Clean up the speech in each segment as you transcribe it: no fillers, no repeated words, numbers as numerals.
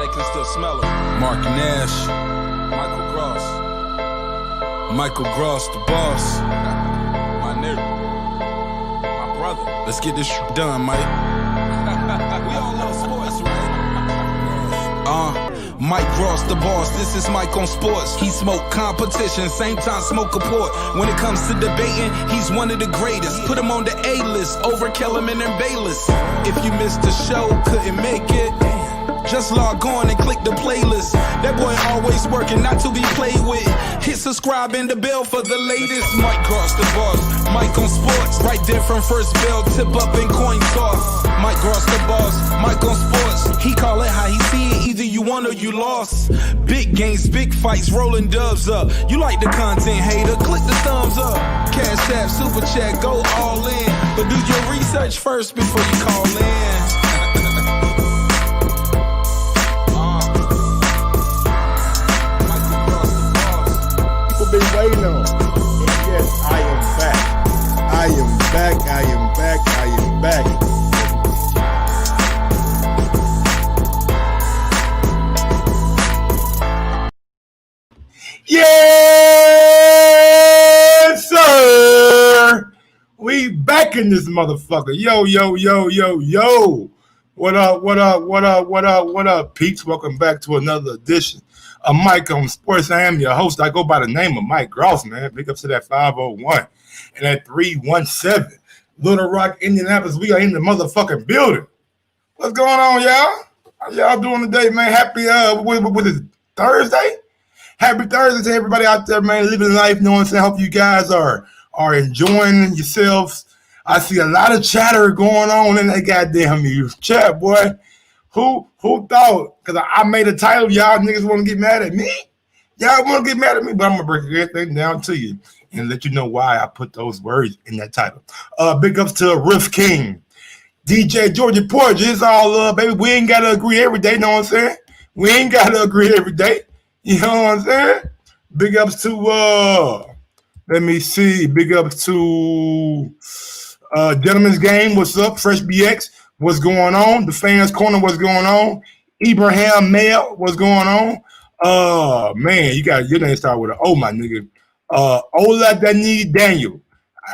Everybody can still smell it. Mark Nash, Michael Gross, the boss. My nigga. My brother. Let's get this done, Mike. We all love sports, right? Mike Gross, the boss. This is Mike on sports. He smoke competition, same time smoke a port. When it comes to debating, he's one of the greatest. Put him on the A-list over Kellerman and Bayless. If you missed the show, couldn't make it, just log on and click the playlist. That boy always working, not to be played with. Hit subscribe and the bell for the latest. Mike Gross, the boss. Mike on sports. Right there from first bell, tip up and coin toss. Mike Gross, the boss. Mike on sports. He call it how he see it. Either you won or you lost. Big games, big fights, rolling dubs up. You like the content, hater? Click the thumbs up. Cashapp, super chat, go all in. But do your research first before you call in. Been waiting on. And yes, I am back. I am back. I am back. I am back. Yes, sir. We back in this motherfucker. Yo. What up? What up, peeps? Welcome back to another edition of Mike on Sports. I am your host. I go by the name of Mike Gross, man. Big up to that 501 and that 317. Little Rock, Indianapolis. We are in the motherfucking building. What's going on, y'all? How y'all doing today, man? Happy, what is it, Thursday? Happy Thursday to everybody out there, man, living life. You know what I'm saying? Hope you guys are enjoying yourselves. I see a lot of chatter going on in that goddamn chat, boy. Who thought? Because I made a title, y'all niggas want to get mad at me? Y'all want to get mad at me? But I'm going to break everything down to you and let you know why I put those words in that title. Big ups to Riff King, DJ Georgia Porge. It's all love, baby. We ain't got to agree every day, know what I'm saying? We ain't got to agree every day. You know what I'm saying? Big ups to, let me see. Big ups to Gentleman's Game. What's up? Fresh BX. What's going on? The Fans Corner, what's going on? Ibrahim Mail, what's going on? Man, your name start with an O, my nigga. Oladani Daniel.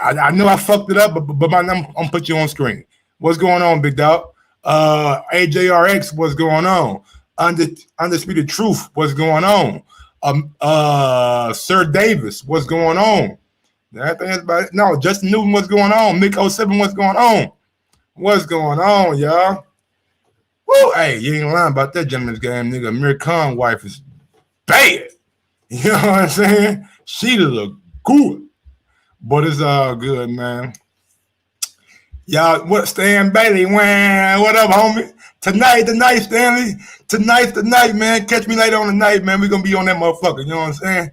I know I fucked it up, but my name, I'm put you on screen. What's going on, big dog? AJRX, what's going on? Undisputed Truth, what's going on? Sir Davis, what's going on? I think that's about it. No, Justin Newton, what's going on? Mick 07, what's going on? What's going on, y'all? Woo, hey, you ain't lying about that Gentleman's Game, nigga. Amir Khan's wife is bad. You know what I'm saying? She look good. But it's all good, man. Y'all, what, Stan Bailey? What up, homie? Tonight, Stanley. Tonight's the night, man. Catch me later on the night, man. We're going to be on that motherfucker. You know what I'm saying?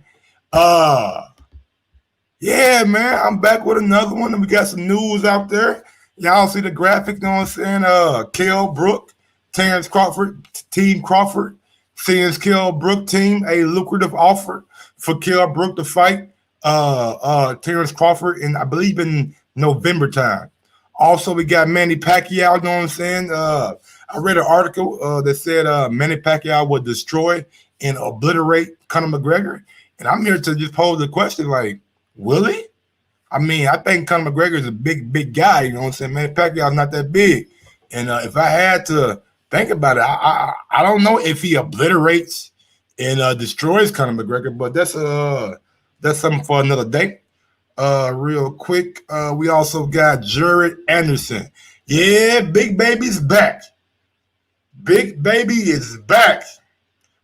Yeah, man. I'm back with another one. And we got some news out there. Y'all see the graphic, you know what I'm saying? Kell Brook, Terrence Crawford, Team Crawford sends Kell Brook team a lucrative offer for Kell Brook to fight Terrence Crawford I believe in November time. Also, we got Manny Pacquiao, you know what I'm saying? I read an article that said Manny Pacquiao would destroy and obliterate Conor McGregor. And I'm here to just pose the question, like, will he? I mean, I think Conor McGregor is a big guy, you know what I'm saying? Man, Pacquiao's not that big. And if I had to think about it, I don't know if he obliterates and destroys Conor McGregor, but that's something for another day. Real quick, we also got Jared Anderson. Yeah, Big Baby's back. Big Baby is back.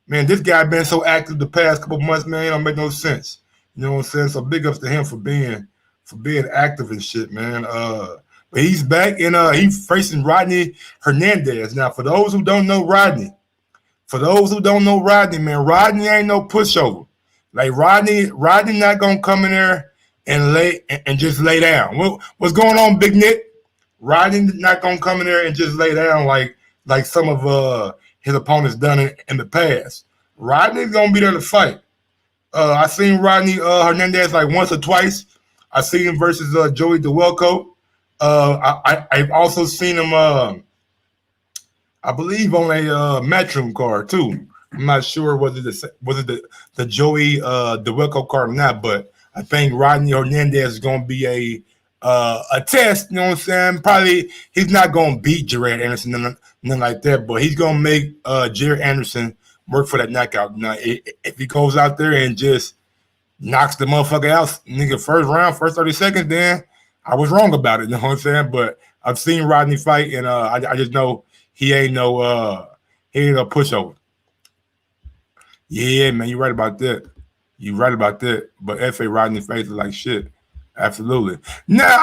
Man, this guy been so active the past couple months, man, it don't make no sense. You know what I'm saying? So big ups to him for being active and shit, man. But he's back and he's facing Rodney Hernandez. Now, for those who don't know Rodney, man, Rodney ain't no pushover. Like Rodney not gonna come in there and just lay down. What's going on, Big Nick? Rodney not gonna come in there and just lay down like some of his opponents done in the past. Rodney's gonna be there to fight. I seen Rodney Hernandez like once or twice. I seen him versus Joey DeWelco. I've also seen him I believe on a Matchroom card too. I'm not sure whether the Joey DeWelco card or not, but I think Rodney Hernandez is going to be a test. You know what I'm saying? Probably he's not going to beat Jared Anderson, nothing like that, but he's going to make Jared Anderson work for that knockout. Now, if he goes out there and just knocks the motherfucker out, nigga, first round, first 30 seconds, then I was wrong about it. You know what I'm saying? But I've seen Rodney fight, and I just know he ain't no pushover. Yeah, man, you're right about that. You're right about that. But F.A. Rodney face is like shit. Absolutely. Now,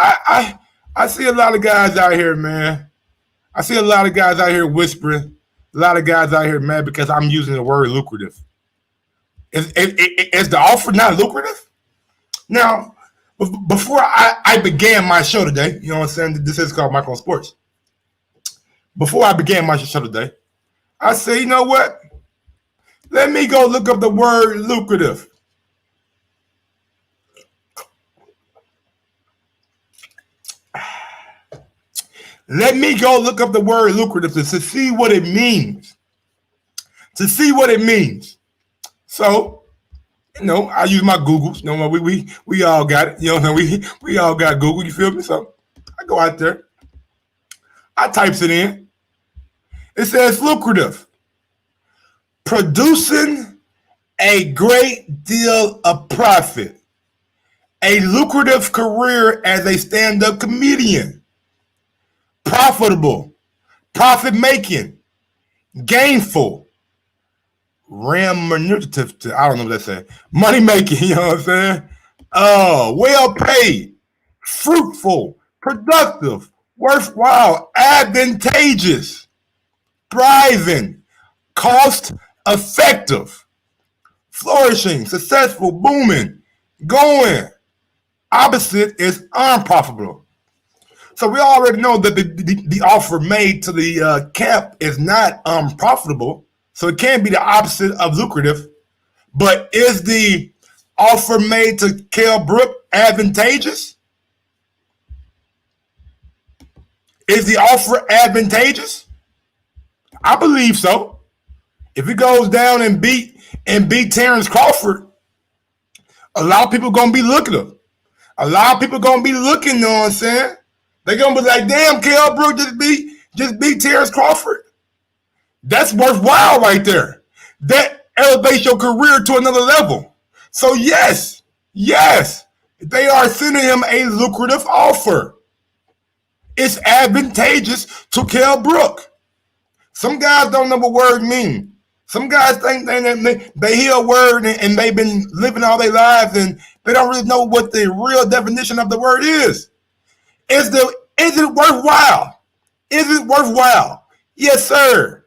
I see a lot of guys out here, man. I see a lot of guys out here whispering. A lot of guys out here mad because I'm using the word lucrative. Is the offer not lucrative? Now, before I began my show today, you know what I'm saying? This is called Micro Sports. Before I began my show today, I said, you know what? Let me go look up the word lucrative. Let me go look up the word lucrative to see what it means. To see what it means. So, you know, I use my Googles. You know, we all got it. You know, we all got Google. You feel me? So I go out there. I types it in. It says lucrative. Producing a great deal of profit. A lucrative career as a stand-up comedian. Profitable. Profit-making. Gainful. Remunerative. I don't know what that says. Money-making, you know what I'm saying? Well-paid. Fruitful. Productive. Worthwhile. Advantageous. Thriving. Cost-effective. Flourishing. Successful. Booming. Going. Opposite is unprofitable. So we already know that the offer made to the camp is not unprofitable. So it can't be the opposite of lucrative. But is the offer made to Kell Brook advantageous? Is the offer advantageous? I believe so. If he goes down and beat Terrence Crawford, a lot of people gonna be looking at him. A lot of people gonna be looking, you know what I'm saying? They're gonna be like, damn, Kell Brook just beat Terrence Crawford. That's worthwhile right there. That elevates your career to another level. So yes, they are sending him a lucrative offer. It's advantageous to Kell Brook. Some guys don't know what word mean. Some guys think they hear a word and they've been living all their lives and they don't really know what the real definition of the word is. Is it worthwhile? Is it worthwhile? Yes, sir.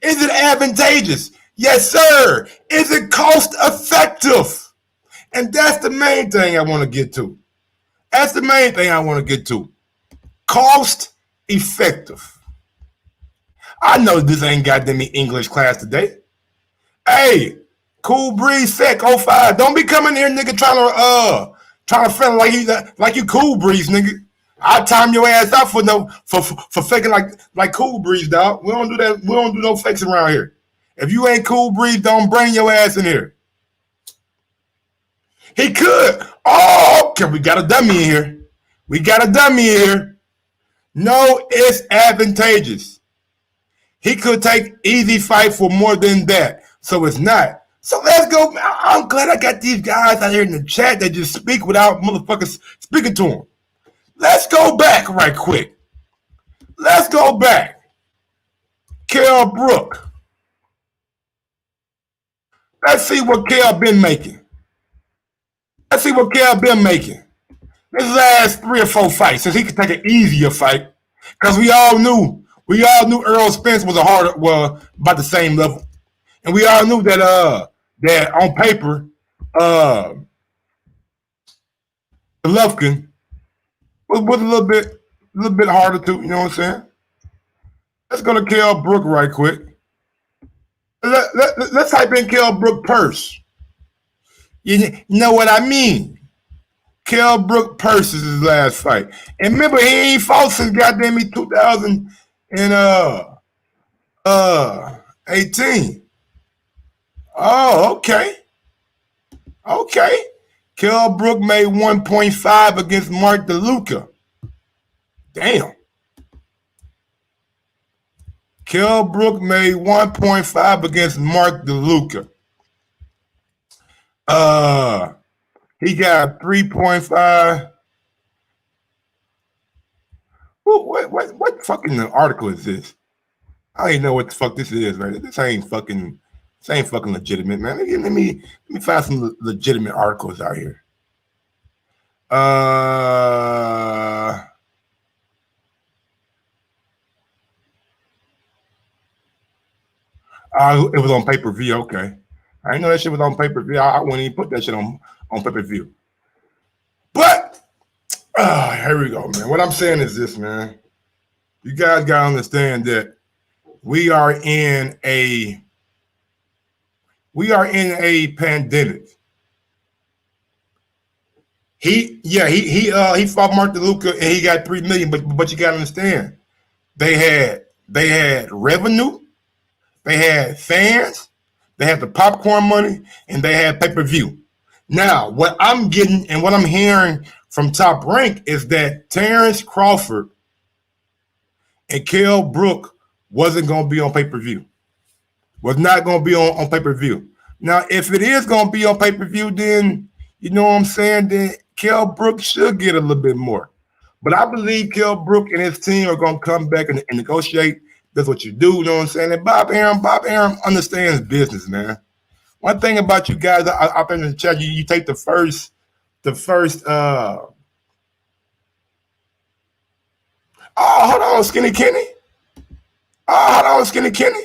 Is it advantageous? Yes, sir. Is it cost effective? And that's the main thing I want to get to. That's the main thing I want to get to. Cost effective. I know this ain't got them English class today. Hey, Cool Breeze Sec 05. Don't be coming here, nigga, trying to feel like you Cool Breeze, nigga. I'll time your ass out for faking like Cool Breeze, dog. We don't do that. We don't do no fakes around here. If you ain't Cool Breeze, don't bring your ass in here. He could. Oh, okay, we got a dummy in here. We got a dummy in here. No, it's advantageous. He could take easy fight for more than that. So it's not. So let's go. I'm glad I got these guys out here in the chat that just speak without motherfuckers speaking to them. Let's go back right quick. Let's go back. Kell Brook. Let's see what Kell been making. Let's see what Kell been making. His last 3 or 4 fights, since he could take an easier fight, because we all knew Earl Spence was about the same level, and we all knew that that on paper, Golovkin was a little bit harder to, you know what I'm saying? Let's go to Kell Brook right quick. Let's type in Kell Brook purse. You know what I mean? Kell Brook purse is his last fight. And remember, he ain't fought since goddamn me 2000 and 18. Oh, okay. Okay. Kell Brook made 1.5 against Mark DeLuca. Damn. Kell Brook made 1.5 against Mark DeLuca. He got 3.5. What fucking article is this? I don't even know what the fuck this is, right? This ain't fucking legitimate, man. Let me find some legitimate articles out here. It was on pay-per-view. Okay, I didn't know that shit was on pay-per-view. I wouldn't even put that shit on pay-per-view. But here we go, man. What I'm saying is this, man. You guys gotta understand that we are in a pandemic. He fought Mark DeLuca and he got 3 million, but you gotta understand, they had revenue, they had fans, they had the popcorn money, and they had pay-per-view. Now, what I'm getting and what I'm hearing from Top Rank is that Terrence Crawford and Kell Brook wasn't going to be on pay-per-view. Was not going to be on pay-per-view. Now, if it is going to be on pay-per-view, then, you know what I'm saying, then Kell Brook should get a little bit more. But I believe Kell Brook and his team are going to come back and negotiate. That's what you do, you know what I'm saying? And Bob Arum understands business, man. One thing about you guys, I in the chat, you take the first oh, hold on, Skinny Kenny. Oh, hold on, Skinny Kenny.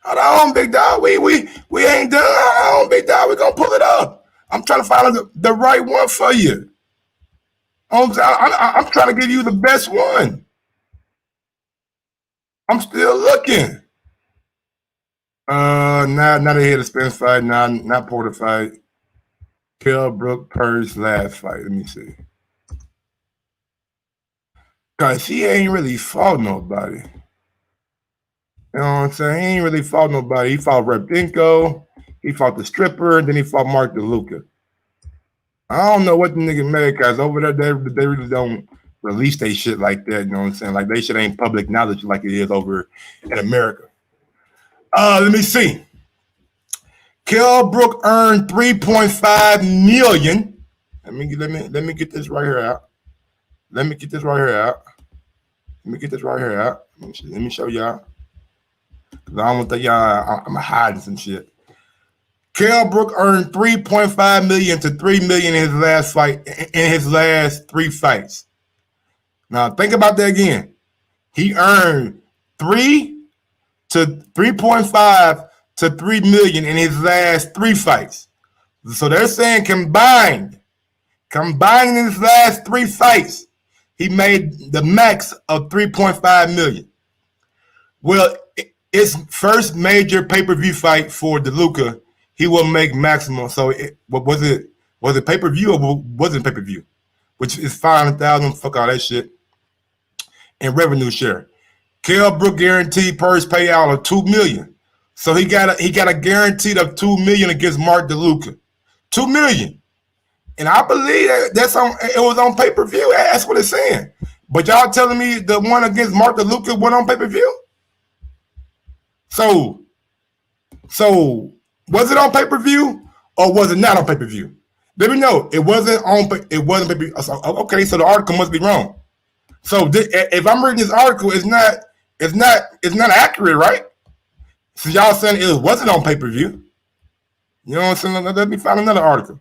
Hold on, big dog. We ain't done. Hold on, big dog. We're gonna pull it up. I'm trying to find the right one for you. I'm trying to give you the best one. I'm still looking. Not a hit a Spence fight, not Porter fight. Kell Brook Purse last fight. Let me see. Cause he ain't really fought nobody. You know what I'm saying? He ain't really fought nobody. He fought Repdenko, he fought the stripper, and then he fought Mark DeLuca. I don't know what the nigga made, cause over there they really don't release they shit like that. You know what I'm saying? Like they shit ain't public knowledge like it is over in America. Let me see. Kell Brook earned 3.5 million. Let me get this right here out. Let me get this right here out. Let me show y'all. Cause I don't want to think y'all I'm hiding some shit. Kell Brook earned 3.5 million to 3 million in his last fight, in his last 3 fights. Now think about that again. He earned 3.5 to 3 million in his last 3 fights. So they're saying combined in his last 3 fights, he made the max of 3.5 million. Well, it's first major pay-per-view fight for DeLuca. He will make maximum. So was it pay-per-view or wasn't pay-per-view? Which is 500,000. Fuck all that shit. And revenue share. Kell Brook guaranteed purse payout of 2 million. So he got a guaranteed of 2 million against Mark DeLuca. 2 million. And I believe it was on pay-per-view. That's what it's saying. But y'all telling me the one against Mark DeLuca went on pay-per-view? So was it on pay-per-view or was it not on pay-per-view? Let me know. It wasn't pay-per-view. Okay, so the article must be wrong. So if I'm reading this article, it's not accurate, right? So y'all saying it wasn't on pay-per-view. You know what I'm saying? Let me find another article.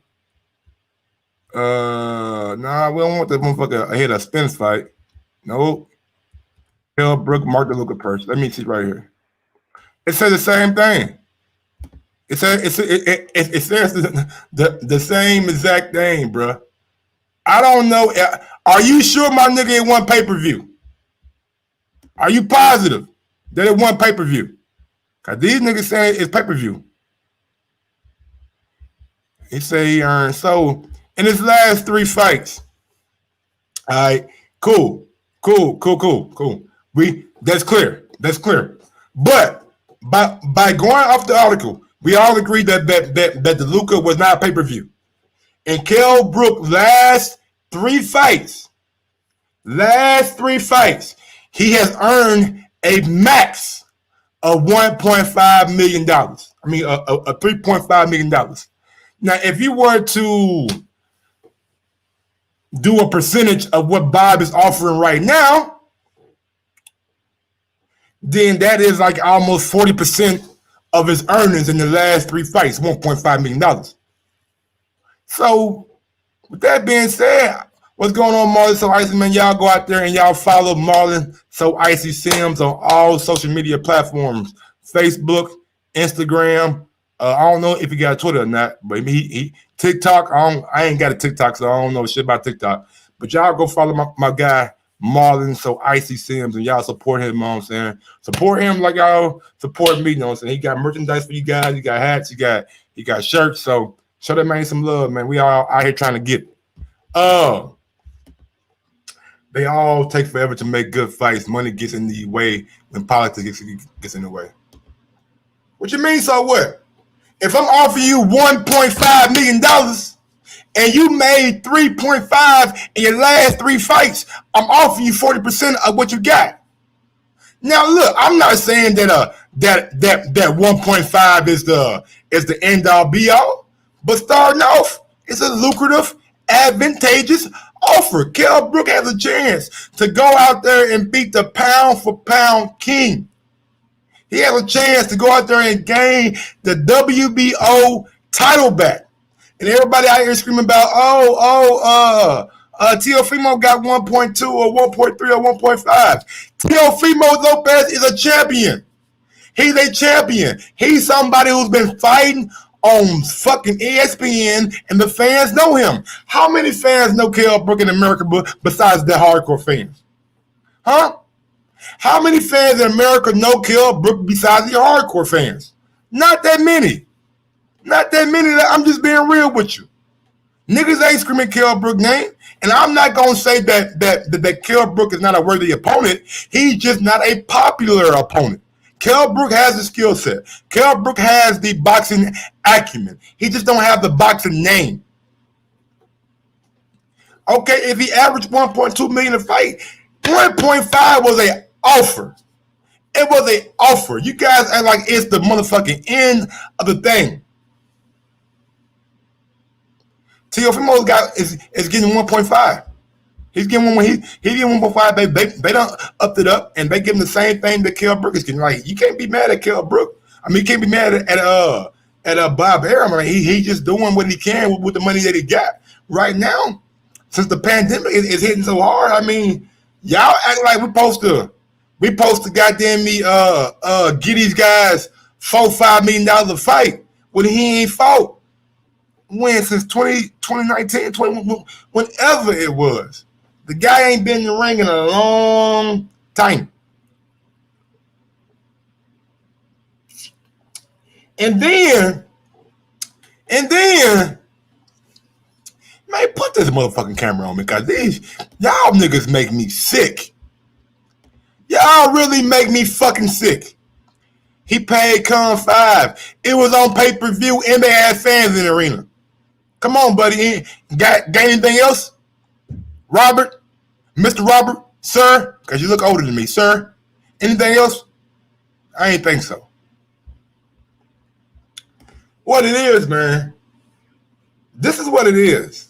Nah, we don't want that motherfucker ahead of Spence fight. Nope. Kell Brook, Mark DeLuca purse. Let me see right here. It says the same thing. It says the same exact thing, bro. I don't know. Are you sure my nigga it won pay-per-view? Are you positive that it won pay-per-view? Cause these niggas saying it's pay-per-view. He say he earned so in his last 3 fights. All right, cool. That's clear. But by going off the article, we all agreed that the Luka was not a pay-per-view. And Kell Brook last three fights, he has earned a max of $1.5 million. I mean, a $3.5 million. Now, if you were to do a percentage of what Bob is offering right now, then that is like almost 40% of his earnings in the last three fights, $1.5 million. So, with that being said, what's going on, Marlon So Icy, man? Y'all go out there and y'all follow Marlon So Icy Sims on all social media platforms, Facebook, Instagram. I don't know if he got a Twitter or not, but he TikTok. I ain't got a TikTok, so I don't know shit about TikTok. But y'all go follow my guy Marlon So Icy Sims, and y'all support him. You know what I'm saying? Support him like y'all support me. You know what I'm saying? He got merchandise for you guys. He got hats. He got shirts. So show that man some love, man. We all out here trying to get it. They all take forever to make good fights. Money gets in the way when politics gets in the way. What you mean, so what? If I'm offering you $1.5 million and you made 3.5 in your last three fights, I'm offering you 40% of what you got. Now, look, I'm not saying that that 1.5 is the end all be all, but starting off, it's a lucrative, advantageous offer. Kell Brook has a chance to go out there and beat the pound for pound king. He has a chance to go out there and gain the WBO title back. And everybody out here screaming about, Teofimo got 1.2 or 1.3 or 1.5. Teofimo Lopez is a champion. He's a champion. He's somebody who's been fighting on fucking ESPN, and the fans know him. How many fans know Kell Brook in America besides the hardcore fans? Huh? How many fans in America know Kell Brook besides the hardcore fans? Not that many. Not that many. I'm just being real with you. Niggas ain't screaming Kell Brook name. And I'm not going to say that Kell Brook is not a worthy opponent. He's just not a popular opponent. Kell Brook has the skill set. Kell Brook has the boxing acumen. He just don't have the boxing name. Okay, if he averaged 1.2 million a fight, 1.5 was an offer. It was an offer. You guys act like it's the motherfucking end of the thing. Teofimo's is getting 1.5. He's getting one. He's getting 1.5. They don't upped it up, and they give him the same thing that Kell Brook is getting. Like, you can't be mad at Kell Brook. I mean, you can't be mad at Bob Arum. I mean, he's just doing what he can with the money that he got right now. Since the pandemic is hitting so hard, I mean, y'all act like we supposed to goddamn me get these guys $4-5 million a fight when he ain't fought when since 2019, whenever it was. The guy ain't been in the ring in a long time. And then, man, put this motherfucking camera on me, because y'all niggas make me sick. Y'all really make me fucking sick. He paid Con 5. It was on pay-per-view, and they had fans in the arena. Come on, buddy. Got anything else? Robert? Mr. Robert? Sir? Because you look older than me. Sir? Anything else? I ain't think so. What it is, man. This is what it is.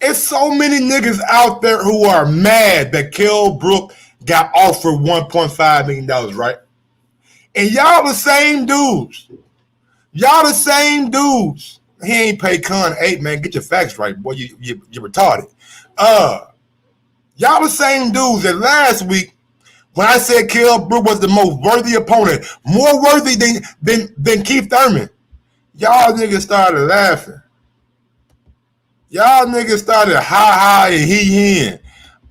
It's so many niggas out there who are mad that Kell Brook got offered $1.5 million, right? And y'all the same dudes. Y'all the same dudes. He ain't paid Con 8, man. Get your facts right, boy. You retarded. Y'all the same dudes that last week, when I said Kell Brook was the most worthy opponent, more worthy than Keith Thurman, y'all niggas started laughing. Y'all niggas started ha and he.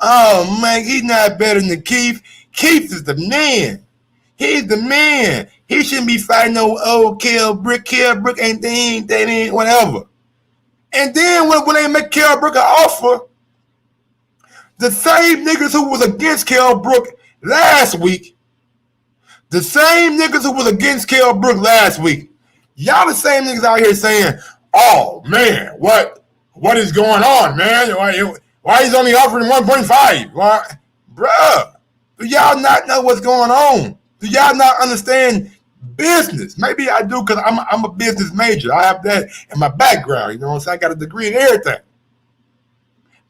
Oh, man, he's not better than Keith. Keith is the man. He's the man. He shouldn't be fighting no old Kell Brook. Kell Brook ain't whatever. And then when they make Kell Brook an offer, the same niggas who was against Kell Brook last week The same niggas who was against Kell Brook last week, y'all the same niggas out here saying, "Oh man, what is going on, man? Why he's only offering 1.5? Why, bruh? Do y'all not know what's going on? Do y'all not understand business? Maybe I do because I'm a business major. I have that in my background. You know what I'm saying? I got a degree in everything.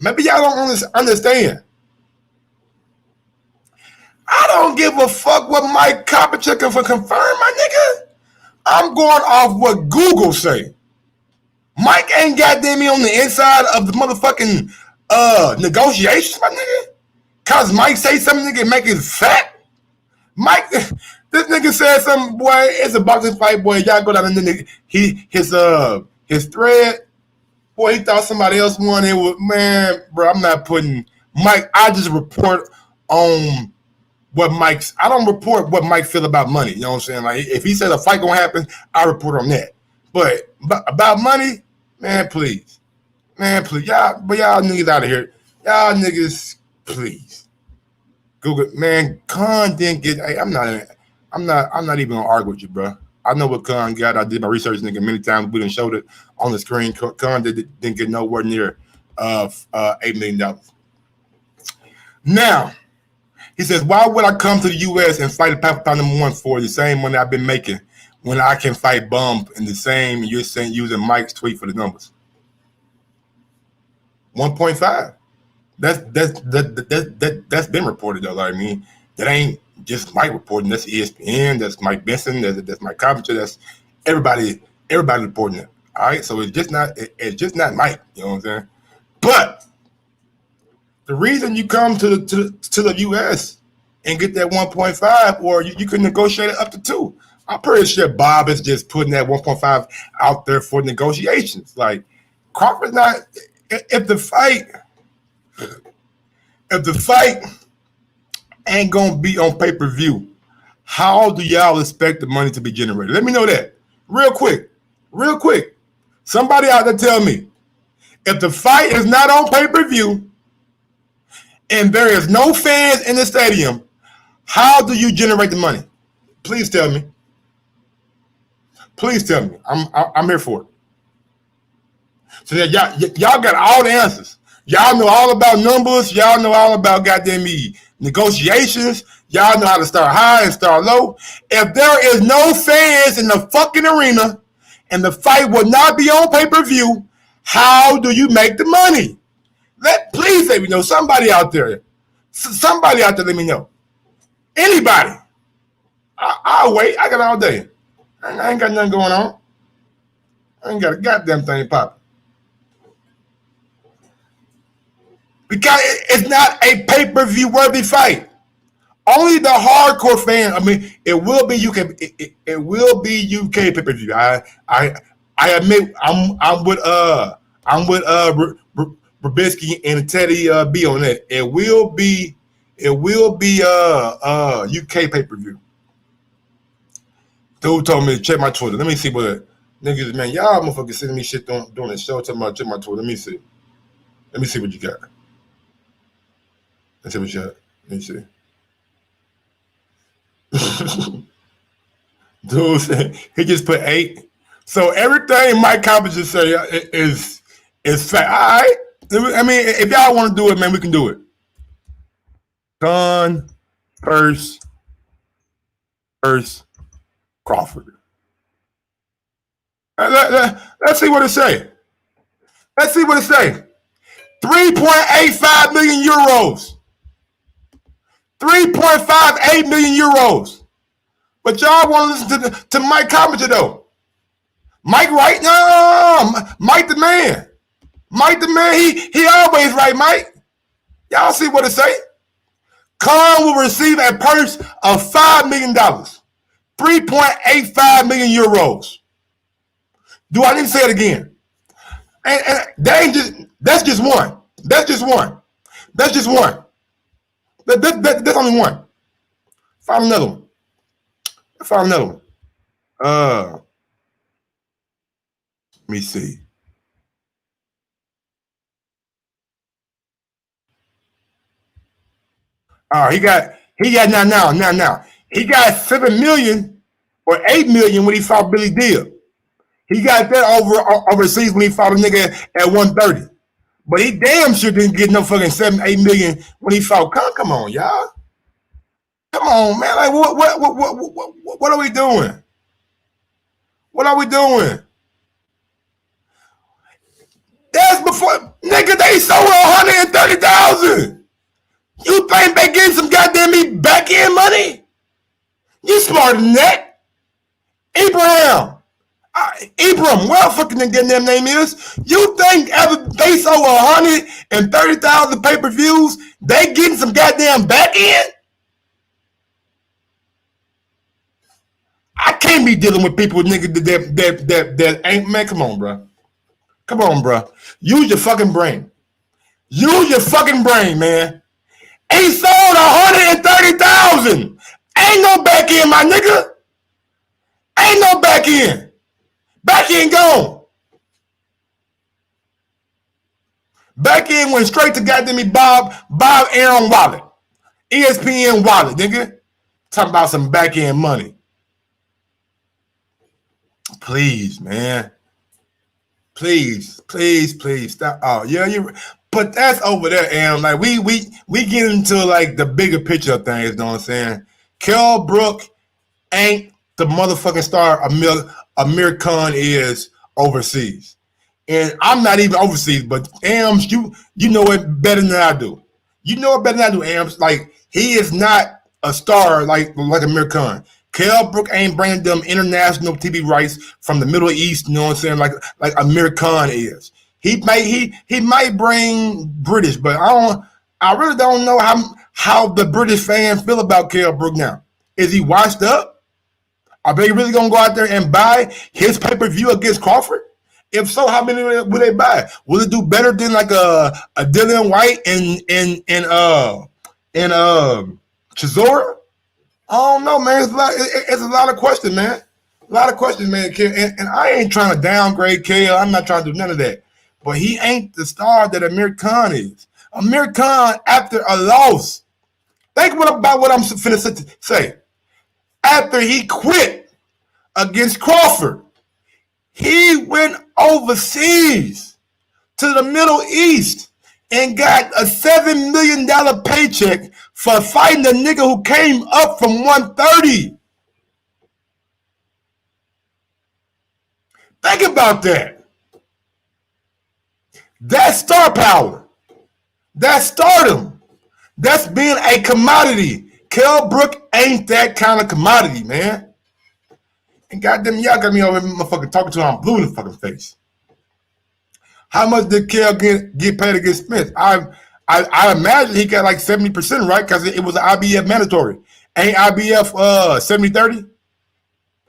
Maybe y'all don't understand. I don't give a fuck what Mike Coppercheck can confirm, my nigga. I'm going off what Google say. Mike ain't goddamn me on the inside of the motherfucking negotiations, my nigga. Cause Mike say something nigga make it fat. Mike, this nigga said something, boy. It's a boxing fight, boy. Y'all go down and then his thread, boy. He thought somebody else won. It was, man, bro. I'm not putting Mike. I just report on what Mike's. I don't report what Mike feel about money. You know what I'm saying? Like if he said a fight gonna happen, I report on that. But about money, man, please, y'all, but y'all niggas out of here, y'all niggas, please. Google, man. Khan didn't get. Hey, I'm not even gonna argue with you, bro. I know what Khan got. I did my research, nigga, many times. We done showed it on the screen. Khan didn't get nowhere near $8 million. Now, he says, why would I come to the U.S. and fight a Pacquaio #1 for the same money I've been making when I can fight Bump in the same? You're saying using Mike's tweet for the numbers. 1.5. That's been reported though. Like, I mean, that ain't just Mike reporting. That's ESPN. That's Mike Benson. That's Mike Coppercheck. That's everybody reporting it. All right, so it's just not Mike. You know what I'm saying? But the reason you come to the U.S. and get that 1.5, or you can negotiate it up to 2. I'm pretty sure Bob is just putting that 1.5 out there for negotiations. Like Crawford's not. If the fight ain't gonna be on pay-per-view, how do y'all expect the money to be generated? Let me know that real quick. Somebody out there tell me, if the fight is not on pay-per-view and there is no fans in the stadium, how do you generate the money? Please tell me. I'm here for it. So that y'all got all the answers. Y'all know all about numbers. Y'all know all about goddamn me negotiations. Y'all know how to start high and start low. If there is no fans in the fucking arena and the fight will not be on pay-per-view, how do you make the money? Please let me know. Somebody out there. Let me know. Anybody. I'll wait. I got all day. I ain't got nothing going on. I ain't got a goddamn thing popping. Because it's not a pay-per-view worthy fight. Only the hardcore fan. I mean, it will be UK. It will be UK pay-per-view. I admit I'm with Rubisky and Teddy B on that. It will be UK pay-per-view. Dude told me to check my Twitter. Let me see what niggas, man. Y'all motherfuckers sending me shit doing the show. Talking about check my Twitter. Let me see what you got. Let's see what you got. Let me see. Dude said he just put 8. So everything Mike Coppercheck say is fact. All right. I mean, if y'all want to do it, man, we can do it. Gun first Crawford. Let's see what it say. 3.85 million euros. 3.58 million euros. But y'all want to listen to Mike Coppercheck though. Mike right? No, Mike the man. He always right, Mike. Y'all see what it say? Khan will receive a purse of $5 million. 3.85 million euros. Do I need to say it again? And that's just one. That's only one. Find another one. Let me see. He got now. He got 7 million or 8 million when he fought Billy Deal. He got that overseas when he fought a nigga at 130. But he damn sure didn't get no fucking 7, 8 million when he fought Khan. Come on, y'all. Come on, man. Like what are we doing? What are we doing? That's before nigga they sold 130,000. You think they getting some goddamn back end money? You smarter than that. Ibrahim, whatever fucking goddamn name is, you think after they sold 130,000 pay-per-views, they getting some goddamn back end? I can't be dealing with people, nigga, that ain't, man, come on, bro. Come on, bro. Use your fucking brain. Use your fucking brain, man. He sold 130,000. Ain't no back end, my nigga. Ain't no back end. Back end gone. Back end went straight to goddamn Bob Aaron wallet. ESPN wallet, nigga. Talking about some back end money. Please, man. Please stop. Oh, yeah, you. But that's over there, and like we get into like the bigger picture of things. You know what I'm saying? Kell Brook ain't the motherfucking star Amir Khan is overseas, and I'm not even overseas. But Ams, you know it better than I do. You know it better than I do, Ams. Like he is not a star like Amir Khan. Kell Brook ain't bringing them international TV rights from the Middle East, you know what I'm saying, like Amir Khan is. He might bring British, but I really don't know how the British fans feel about Kell Brook now. Is he washed up? Are they really gonna go out there and buy his pay-per-view against Crawford? If so, how many will they buy? Will it do better than like a Dillian White and Chisora? I don't know, man. It's a lot of questions, man. A lot of questions, man. And I ain't trying to downgrade Kell. I'm not trying to do none of that. But he ain't the star that Amir Khan is. Amir Khan, after a loss, think about what I'm finna say. After he quit against Crawford, he went overseas to the Middle East and got a $7 million paycheck for fighting the nigga who came up from 130. Think about that. That's star power. That's stardom. That's being a commodity. Kell Brook ain't that kind of commodity, man. And goddamn, y'all got me over here motherfucking talking to him. I'm blue in the fucking face. How much did Kell get paid against Smith? I imagine he got like 70%, right? Because it was an IBF mandatory. Ain't IBF 70-30?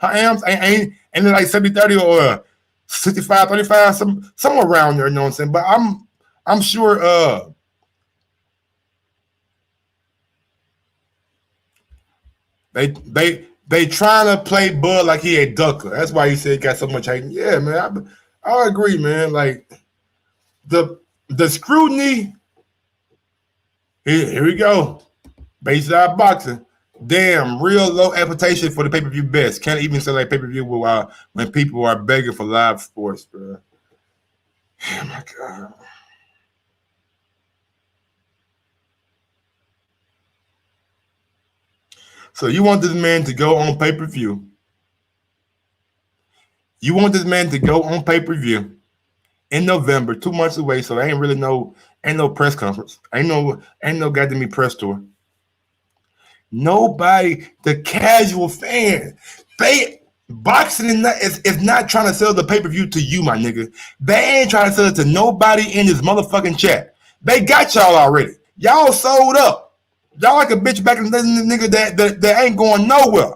Ams? Ain't it like 70-30 or 65-35? Somewhere around there, you know what I'm saying? But I'm sure they trying to play Bud like he a ducker. That's why he said he got so much hate. Yeah, man. I agree, man. Like the scrutiny. Here we go. Bayside boxing. Damn, real low expectation for the pay-per-view best. Can't even sell like pay-per-view when people are begging for live sports, bro. Oh my God. So you want this man to go on pay-per-view. You want this man to go on pay-per-view in November, 2 months away, so ain't no press conference. Ain't no goddamn press tour. Nobody, the casual fan, boxing is not trying to sell the pay-per-view to you, my nigga. They ain't trying to sell it to nobody in this motherfucking chat. They got y'all already. Y'all sold up. Y'all like a bitch back in the nigga that ain't going nowhere.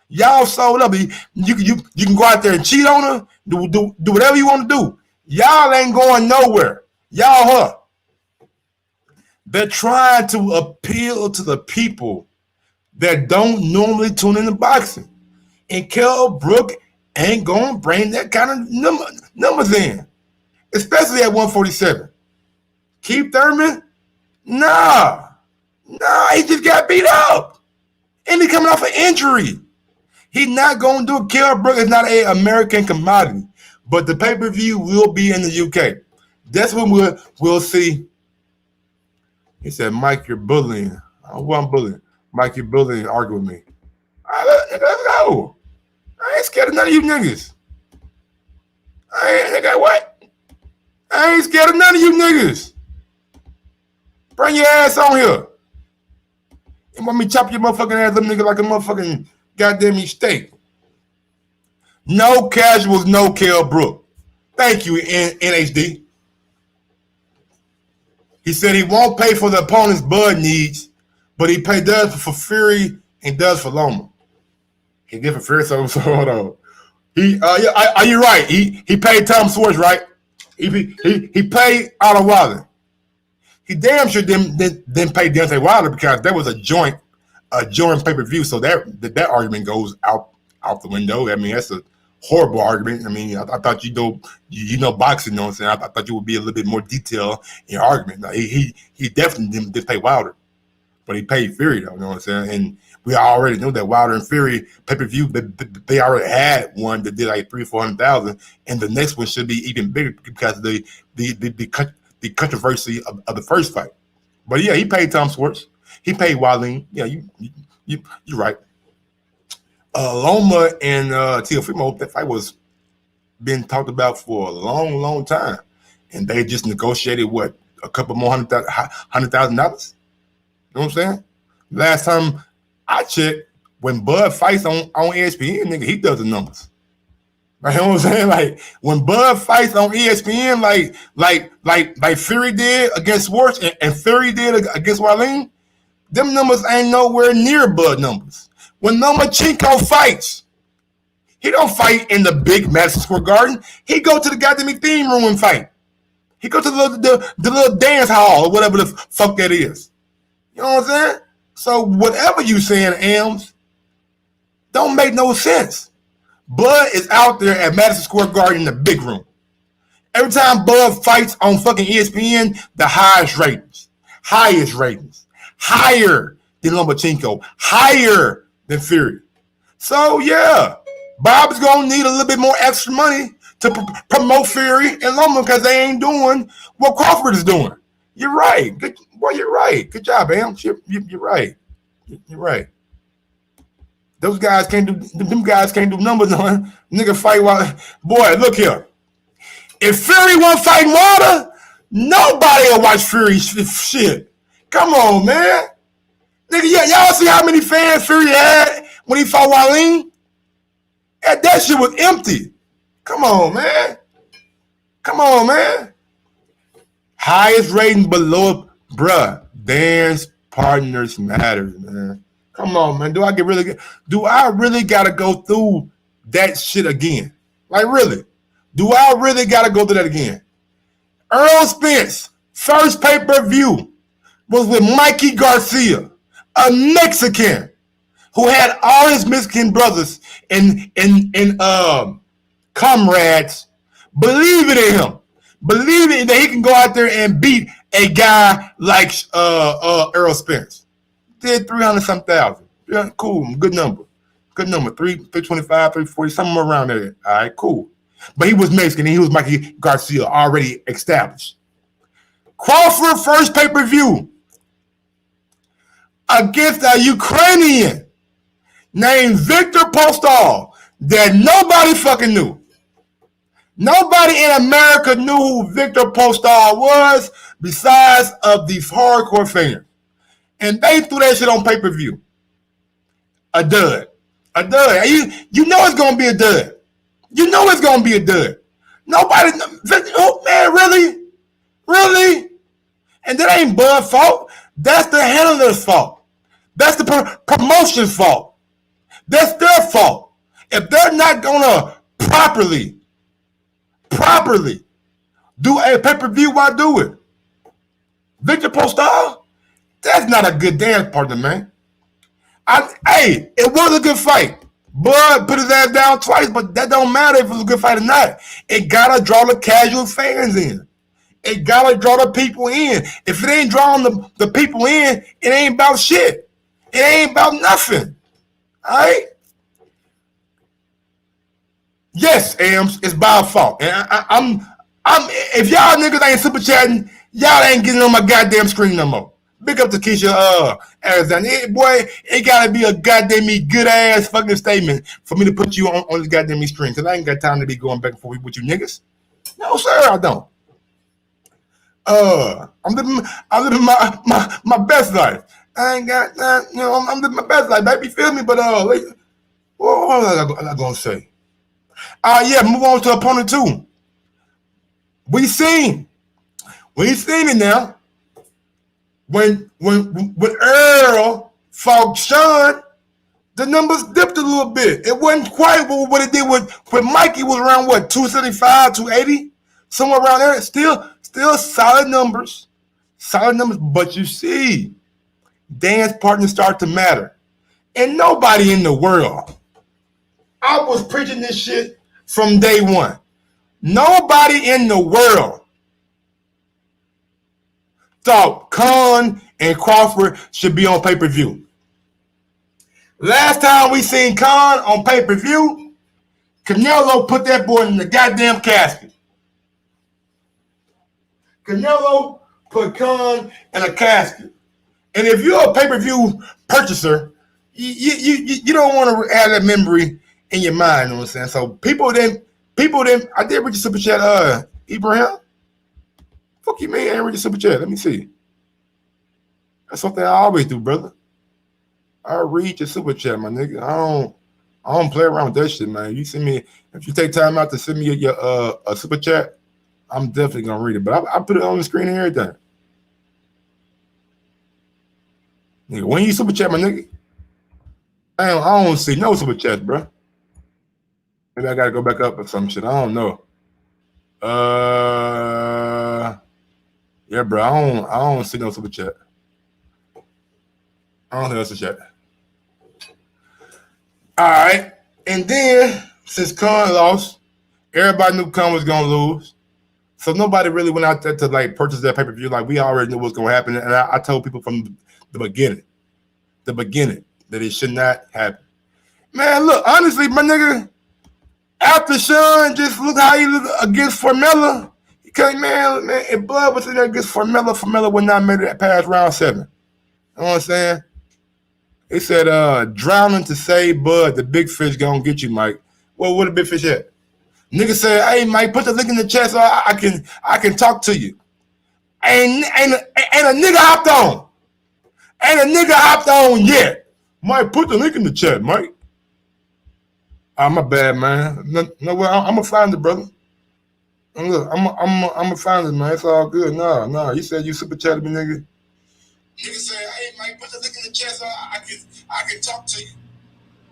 Y'all sold up. You can go out there and cheat on her, do whatever you want to do. Y'all ain't going nowhere. Y'all her. They're trying to appeal to the people that don't normally tune into boxing. And Kell Brook ain't going to bring that kind of numbers in, especially at 147. Keith Thurman? Nah, he just got beat up. And he coming off an injury. He's not going to do it. Kell Brook is not an American commodity. But the pay-per-view will be in the UK. That's when we'll see. He said, Mike, you're bullying. Oh, I'm bullying. Mike, you're bullying. Argue with me. All right, let's go. I ain't scared of none of you niggas. I ain't scared of none of you niggas. Bring your ass on here. You want me to chop your motherfucking ass up, nigga, like a motherfucking goddamn steak. No casuals, no Kell Brook. Thank you, NHD. He said he won't pay for the opponent's blood needs, but he does for Fury and does for Loma. He did for Fury, so hold on. Are you right? He paid Tom Swartz, right? He paid Otto Wilder. He damn sure didn't pay Deontay Wilder because that was a joint pay-per-view. So that argument goes out the window. I mean, that's a horrible argument. I mean, I thought you know boxing, you know what I'm saying? I thought you would be a little bit more detailed in your argument. Now, he definitely didn't pay Wilder, but he paid Fury, though, you know what I'm saying? And we already know that Wilder and Fury pay-per-view, they already had one that did like 300,000-400,000, and the next one should be even bigger because of the controversy of the first fight. But yeah, he paid Tom Swartz. He paid Wallin. Yeah, you're right. Loma and Teofimo, that fight was been talked about for a long, long time. And they just negotiated, what, a couple more $100,000? You know what I'm saying? Last time I checked, when Bud fights on ESPN, nigga, he does the numbers. Right, you know what I'm saying? Like when Bud fights on ESPN, like Fury did against Swartz and Fury did against Wallin, them numbers ain't nowhere near Bud numbers. When Lomachenko fights, he don't fight in the big Madison Square Garden. He go to the goddamn theme room and fight. He go to the little dance hall or whatever the fuck that is. You know what I'm saying? So whatever you saying, Ams, don't make no sense. Bud is out there at Madison Square Garden in the big room. Every time Bud fights on fucking ESPN, the highest ratings, higher than Lomachenko, higher than Fury. So yeah, Bob's gonna need a little bit more extra money to promote Fury and Loma because they ain't doing what Crawford is doing. You're right. You're right. Good job, Am. You're right. You're right. Those guys can't do. Them guys can't do numbers on nigga fight. Boy, look here. If Fury wasn't fighting Wilder, nobody will watch Fury's shit. Come on, man. Nigga, y'all see how many fans Fury had when he fought Wallin? That shit was empty. Come on, man. Highest rating below, bruh. Dance partners matters, man. Come on, man. Do I really gotta go through that shit again? Like, really? Do I really gotta go through that again? Earl Spence, first pay-per-view, was with Mikey Garcia, a Mexican who had all his Mexican brothers and comrades believing in him, believing that he can go out there and beat a guy like Earl Spence. Did 300,000. Yeah, cool. Good number. 325, 340, something around there. All right, cool. But he was Mexican and he was Mikey Garcia, already established. Crawford first pay-per-view against a Ukrainian named Victor Postol that nobody fucking knew. Nobody in America knew who Victor Postol was besides of these hardcore fans. And they threw that shit on pay-per-view. A dud. You know it's going to be a dud. Nobody, oh man, really? And that ain't Bud's fault. That's the handler's fault. That's the promotion's fault. That's their fault. If they're not going to properly do a pay-per-view, why do it? Victor Postol? That's not a good dance partner, man. It was a good fight. Bud put his ass down twice, but that don't matter if it was a good fight or not. It gotta draw the casual fans in. It gotta draw the people in. If it ain't drawing the people in, it ain't about shit. It ain't about nothing. All right? Yes, Ams, it's by fault. And I'm if y'all niggas ain't super chatting, y'all ain't getting on my goddamn screen no more. Big up to Keisha Arizona. Boy, it gotta be a goddamn good ass fucking statement for me to put you on this goddamn screen. Cause I ain't got time to be going back and forth with you niggas. No, sir, I don't. I'm living my best life. I ain't got I'm living my best life, baby. Feel me? But what was I gonna say? Yeah, move on to opponent 2. We seen it now. When Earl fought Sean, the numbers dipped a little bit. It wasn't quite what it did with Mikey. Was around what, 275, 280, somewhere around there. Still solid numbers, But you see, dance partners start to matter, and nobody in the world. I was preaching this shit from day one. Nobody in the world thought Khan and Crawford should be on pay-per-view. Last time we seen Khan on pay-per-view, Canelo put that boy in the goddamn casket. Canelo put Khan in a casket. And if you're a pay-per-view purchaser, you don't want to have that memory in your mind, you know what I'm saying? So people then, I did read your super chat, Ibrahim. Fuck you, man. I ain't read your super chat. Let me see. That's something I always do, brother. I read your super chat, my nigga. I don't play around with that shit, man. You send me, if you take time out to send me your a super chat, I'm definitely gonna read it. But I put it on the screen and everything. Nigga, when you super chat, my nigga, I don't see no super chats, bro. Maybe I gotta go back up or some shit. I don't know. Yeah, bro. I don't see no super chat. I don't think that's a chat. All right. And then, since Khan lost, everybody knew Khan was going to lose. So nobody really went out there to like purchase that pay-per-view. Like, we already knew what was going to happen. And I told people from the beginning, that it should not happen. Man, look, honestly, my nigga, after Sean just look how he looked against Formella, because, man, if Blood was in there against Formella would not make it past round 7. You know what I'm saying? They said, drowning to save Bud, the big fish gonna get you, Mike. Well, where the big fish at? Nigga said, hey, Mike, put the link in the chat so I can talk to you. Ain't a nigga hopped on. Ain't a nigga hopped on yet. Mike, put the link in the chat, Mike. My bad, man. No way, I'm gonna find it, brother. And look, I'm gonna find it, man. It's all good. Nah. You said you super chatted me, nigga. Nigga said, hey, Mike, put the link in the chat so I can talk to you.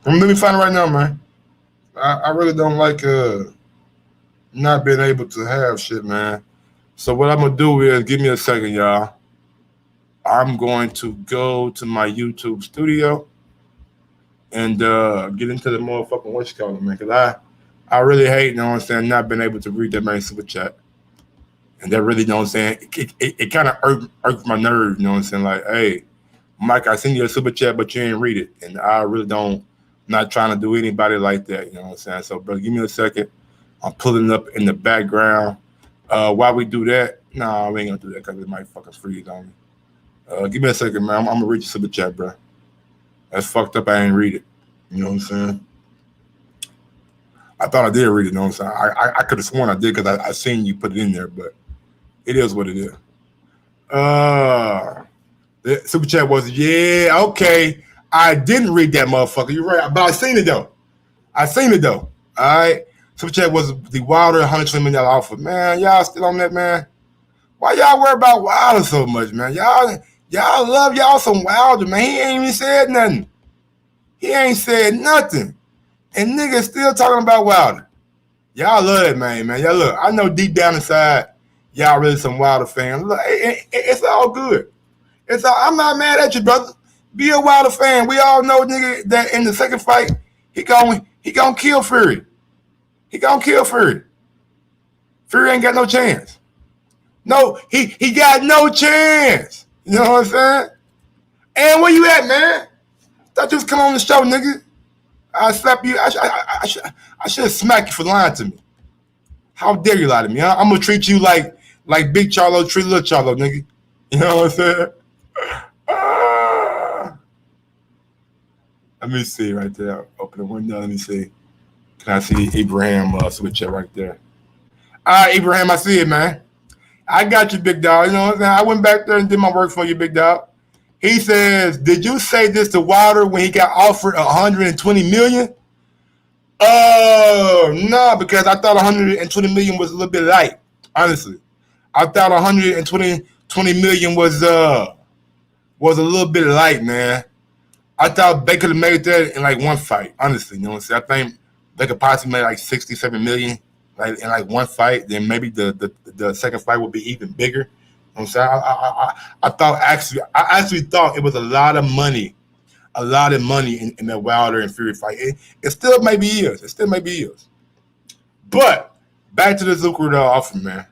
Let me find it right now, man. I really don't like not being able to have shit, man. So what I'm gonna do is, give me a second, y'all. I'm going to go to my YouTube studio and get into the motherfucking what you call it, man. Cause I really hate, you know what I'm saying, not being able to read that man's super chat. And that really, you know what I'm saying, it kind of irks my nerves, you know what I'm saying? Like, hey, Mike, I send you a super chat, but you ain't read it. And I really not trying to do anybody like that, you know what I'm saying? So, bro, give me a second. I'm pulling up in the background. While we do that, nah, we ain't gonna do that because it might fucking freeze on me. Give me a second, man. I'm gonna read your super chat, bro. That's fucked up. I ain't read it. You know what I'm saying? I thought I did read it, you know what I'm saying? I could have sworn I did because I seen you put it in there, but it is what it is. The super chat was, yeah, okay. I didn't read that motherfucker. You're right. But I seen it though. All right. Super chat was the Wilder $120 million offer. Man, y'all still on that, man? Why y'all worry about Wilder so much, man? Y'all love y'all some Wilder, man. He ain't even said nothing. He ain't said nothing. And niggas still talking about Wilder. Y'all love that, man. Y'all look, I know deep down inside, y'all really some Wilder fans. Look, it's all good. I'm not mad at you, brother. Be a Wilder fan. We all know, nigga, that in the second fight, he gonna kill Fury. Fury ain't got no chance. No, he got no chance. You know what I'm saying? And where you at, man? thought you was coming on the show, nigga. I slap you. I should smack you for lying to me. How dare you lie to me? Huh? I'm gonna treat you like Big Charlo treat Little Charlo, nigga. You know what I'm saying? Let me see right there. Open the window. Let me see. Can I see Abraham switch it right there? All right, Abraham, I see it, man. I got you, big dog. You know what I'm saying? I went back there and did my work for you, big dog. He says, did you say this to Wilder when he got offered $120 million? No, because I thought $120 million was a little bit light, honestly. I thought $120 million was a little bit light, man. I thought they could have made that in like one fight, honestly. You know what I'm saying? I think they could possibly make like $67 million like in like one fight. Then maybe the second fight would be even bigger. You know what I'm saying? I actually thought it was a lot of money in that Wilder and Fury fight. It still maybe is. It still maybe is. But back to this Lucrative offer, man.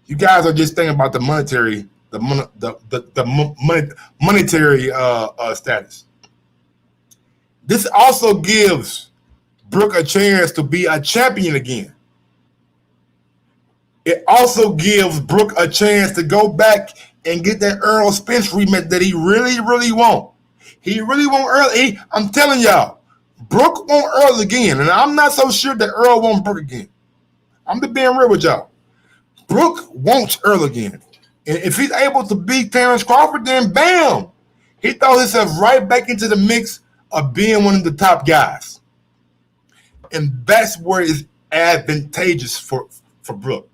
You guys are just thinking about the monetary status. This also gives Brook a chance to be a champion again. It also gives Brook a chance to go back and get that Earl Spence rematch that he really, really wants. He really won't Earl. I'm telling y'all, Brook won't Earl again, and I'm not so sure that Earl won't Brook again. I'm just being real with y'all. Brook wants Earl again. And if he's able to beat Terrence Crawford, then bam, he throws himself right back into the mix of being one of the top guys. And that's where it's advantageous for Brook.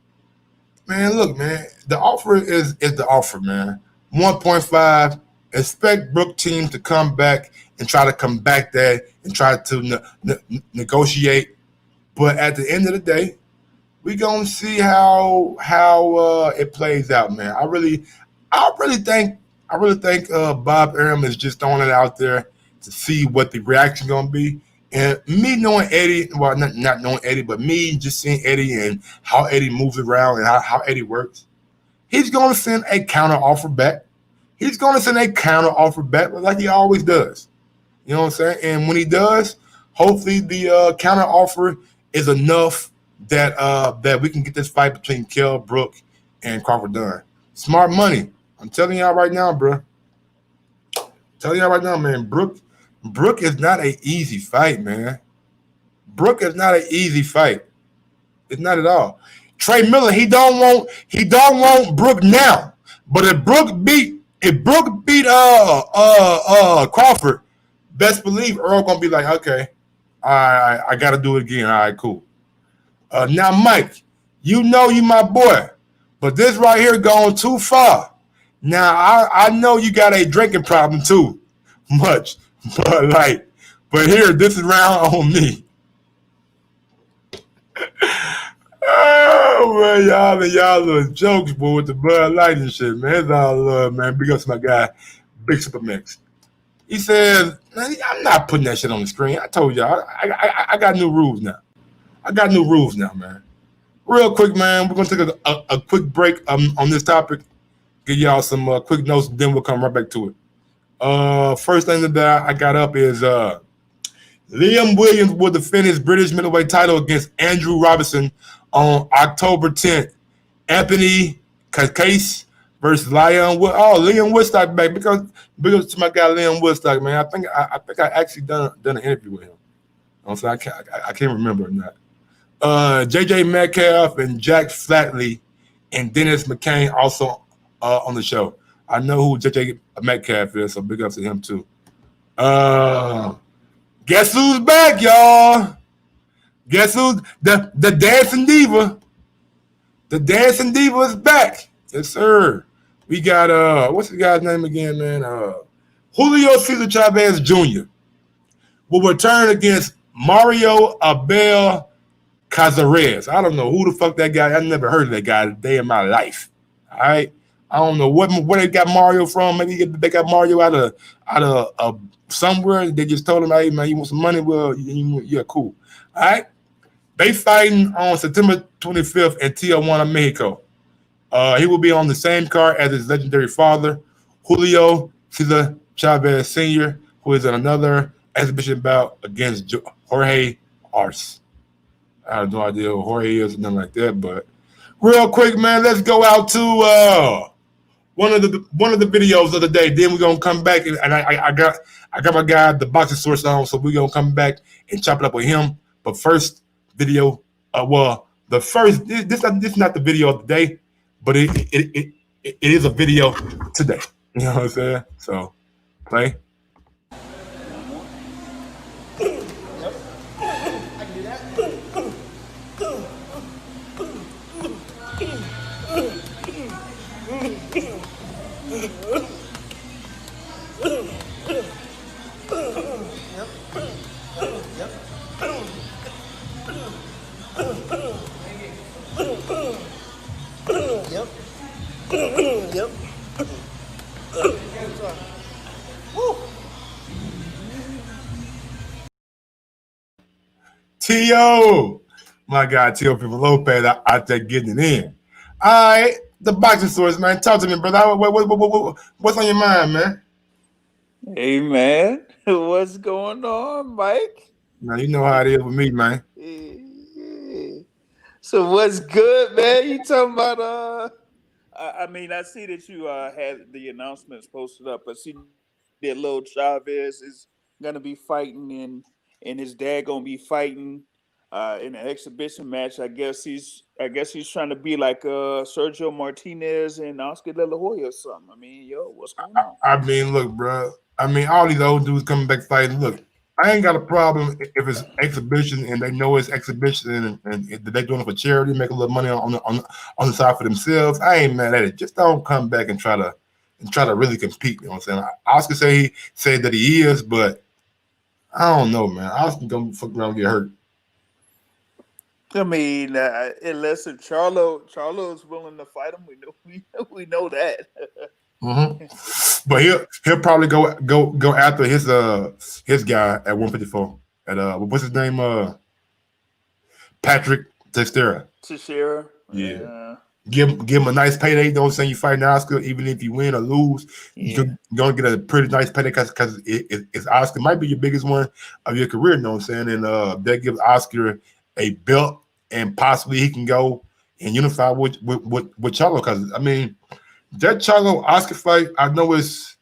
Man, look, man, the offer is the offer, man. 1.5. Expect Brook team to come back and try to combat that and try to negotiate. But at the end of the day, we're gonna see how it plays out, man. I really think Bob Arum is just throwing it out there to see what the reaction gonna be. And me knowing Eddie, well, not knowing Eddie, but me just seeing Eddie and how Eddie moves around and how Eddie works, he's gonna send a counter offer back. He's gonna send a counter offer back like he always does. You know what I'm saying? And when he does, hopefully the counter offer is enough that we can get this fight between Kell Brook and Crawford done. Smart money. I'm telling y'all right now, bro. Telling y'all right now, man. Brook is not an easy fight, man. Brook is not an easy fight. It's not at all. Trey Miller, he don't want Brook now. But if Brook beat Crawford, best believe Earl gonna be like, okay, I gotta do it again. All right, cool. Now, Mike, you know you my boy, but this right here going too far. Now, I know you got a drinking problem too, much, but here, this is round on me. Oh, man, y'all little jokes, boy, with the Bud Light and shit, man. It's all love, man. Big up to my guy, Big Super Mix. He says, man, I'm not putting that shit on the screen. I told y'all, I got new rules now. Man. Real quick, man, we're going to take a quick break on this topic, give y'all some quick notes, then we'll come right back to it. First thing that I got up is Liam Williams will defend his British middleweight title against Andrew Robinson on October 10th. Anthony Case versus Liam Woodstock back because to my guy Liam Woodstock, man. I think I actually done an interview with him. So I can't remember or not. JJ Metcalf and Jack Flatley and Dennis McCain also on the show. I know who JJ Metcalf is, so big up to him too. Guess who's back, y'all? Guess who's the Dancing Diva? The Dancing Diva is back. Yes, sir. We got what's the guy's name again, man? Julio Cesar Chavez Jr. will return against Mario Abel Cazares. I don't know who the fuck that guy. I never heard of that guy a day in my life. All right. I don't know where they got Mario from. Maybe they got Mario out of somewhere. They just told him, hey man, you want some money? Well, yeah, cool. All right. They fighting on September 25th in Tijuana, Mexico. He will be on the same card as his legendary father, Julio Cesar Chavez Sr., who is another exhibition bout against Jorge Arce. I have no idea who Jorge is or nothing like that, but real quick, man, let's go out to one of the videos of the day. Then we're gonna come back and I got my guy the boxing source on, so we're gonna come back and chop it up with him. But first video, this is not the video of the day, but it is a video today. You know what I'm saying? So play. Yep. T.O. My guy, T.O. People Lopez out there getting it in. All right, the boxing source, man. Talk to me, brother. What's on your mind, man? Hey, man. What's going on, Mike? Now, you know how it is with me, man. So what's good, man? You talking about I mean, I see that you had the announcements posted up. I see that little Chavez is gonna be fighting and his dad gonna be fighting in an exhibition match. I guess he's trying to be like Sergio Martinez and Oscar De La Hoya or something. I mean, yo, what's going on? I mean, look, bro. I mean, all these old dudes coming back fighting. Look, I ain't got a problem if it's exhibition and they know it's exhibition and they're doing it for charity, make a little money on the side for themselves. I ain't mad at it. Just don't come back and try to really compete. You know what I'm saying? Oscar said that he is, but I don't know, man. Oscar gonna fuck around and get hurt. I mean, unless if Charlo's willing to fight him, we know that. Mm-hmm. But he'll probably go after his guy at 154 at what's his name, Patrick Teixeira. Yeah. Give him a nice payday. Don't say you fighting Oscar, even if you win or lose, you're gonna get a pretty nice payday because it's Oscar. Might be your biggest one of your career. You know what I'm saying? And that gives Oscar a belt, and possibly he can go and unify with Charlo. Because I mean, that Charlo Oscar fight, I know it's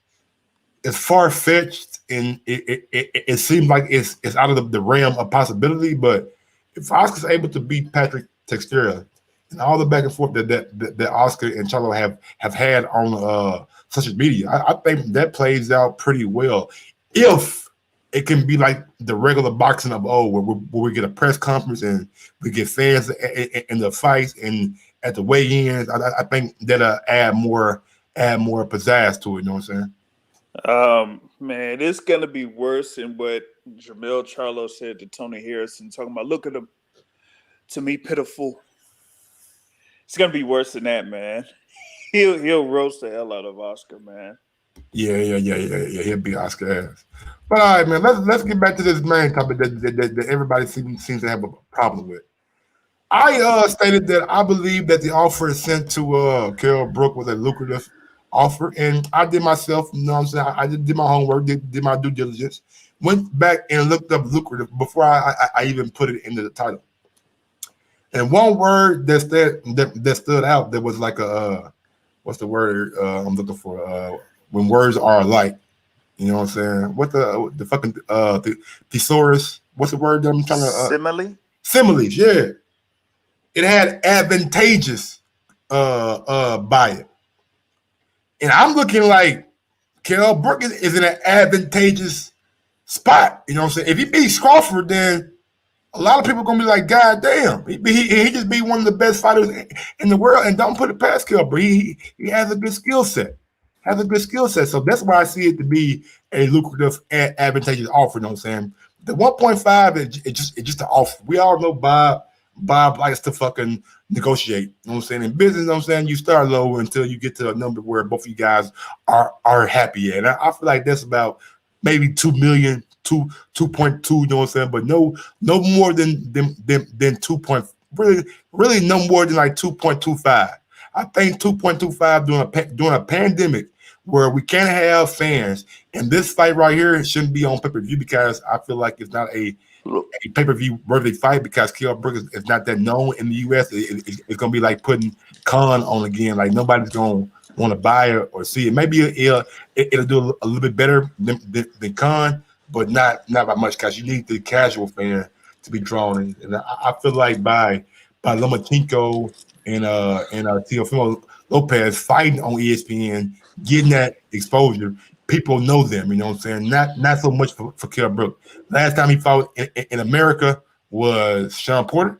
far fetched and it seems like it's out of the realm of possibility. But if Oscar's able to beat Patrick Teixeira and all the back and forth that Oscar and Charlo have had on social media, I think that plays out pretty well. If it can be like the regular boxing of old, where we get a press conference and we get fans in the fights and at the weigh-ins, I think that'll add more pizzazz to it. You know what I'm saying? Man, it's gonna be worse than what Jermell Charlo said to Tony Harrison, talking about look at him, to me pitiful. It's gonna be worse than that, man. He'll roast the hell out of Oscar, man. Yeah. He'll be Oscar ass. But all right, man, let's get back to this main topic that everybody seems to have a problem with. I stated that I believe that the offer sent to Kell Brook was a lucrative offer, and I did myself, you know what I'm saying? I did my homework, did my due diligence, went back and looked up lucrative before I even put it into the title. And one word that stood out that was like a what's the word I'm looking for? When words are alike, you know what I'm saying? What the fucking thesaurus? What's the word that I'm trying to Simile? Similes, yeah. It had advantageous by it. And I'm looking like Kell Brook is in an advantageous spot. You know what I'm saying? If he beats Crawford, then a lot of people are going to be like, God damn, he just be one of the best fighters in the world, and don't put it past Kell Brook. He has a good skill set. So that's why I see it to be a lucrative, advantageous offer. You know what I'm saying? The 1.5 is just an offer. We all know Bob likes to fucking negotiate. You know what I'm saying? In business, you know what I'm saying, you start low until you get to a number where both of you guys are happy. And I feel like that's about maybe 2 million, 2.2, you know what I'm saying? But no more than 2. Really no more than like 2.25. I think 2.25 during a pandemic where we can't have fans. And this fight right here shouldn't be on pay-per-view because I feel like it's not a pay-per-view worthy fight because Kell Brook is not that known in the U.S. It's going to be like putting Khan on again. Like nobody's going to want to buy it or see it. Maybe it'll do a little bit better than Khan, but not by much because you need the casual fan to be drawn in. And I feel like by Lomachenko and Teofimo Lopez fighting on ESPN, getting that exposure, people know them. You know what I'm saying? Not so much for Kell Brook. Last time he fought in America was Sean Porter,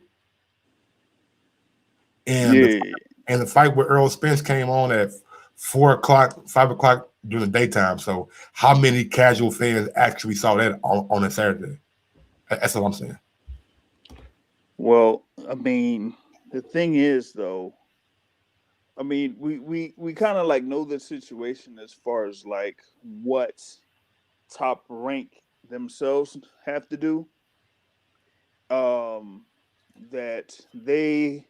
and the fight with Earl Spence came on at 4 o'clock, 5 o'clock during the daytime. So how many casual fans actually saw that on a Saturday? That's what I'm saying. Well, I mean, the thing is, though, I mean, we kind of like know the situation as far as like what top rank themselves have to do. That they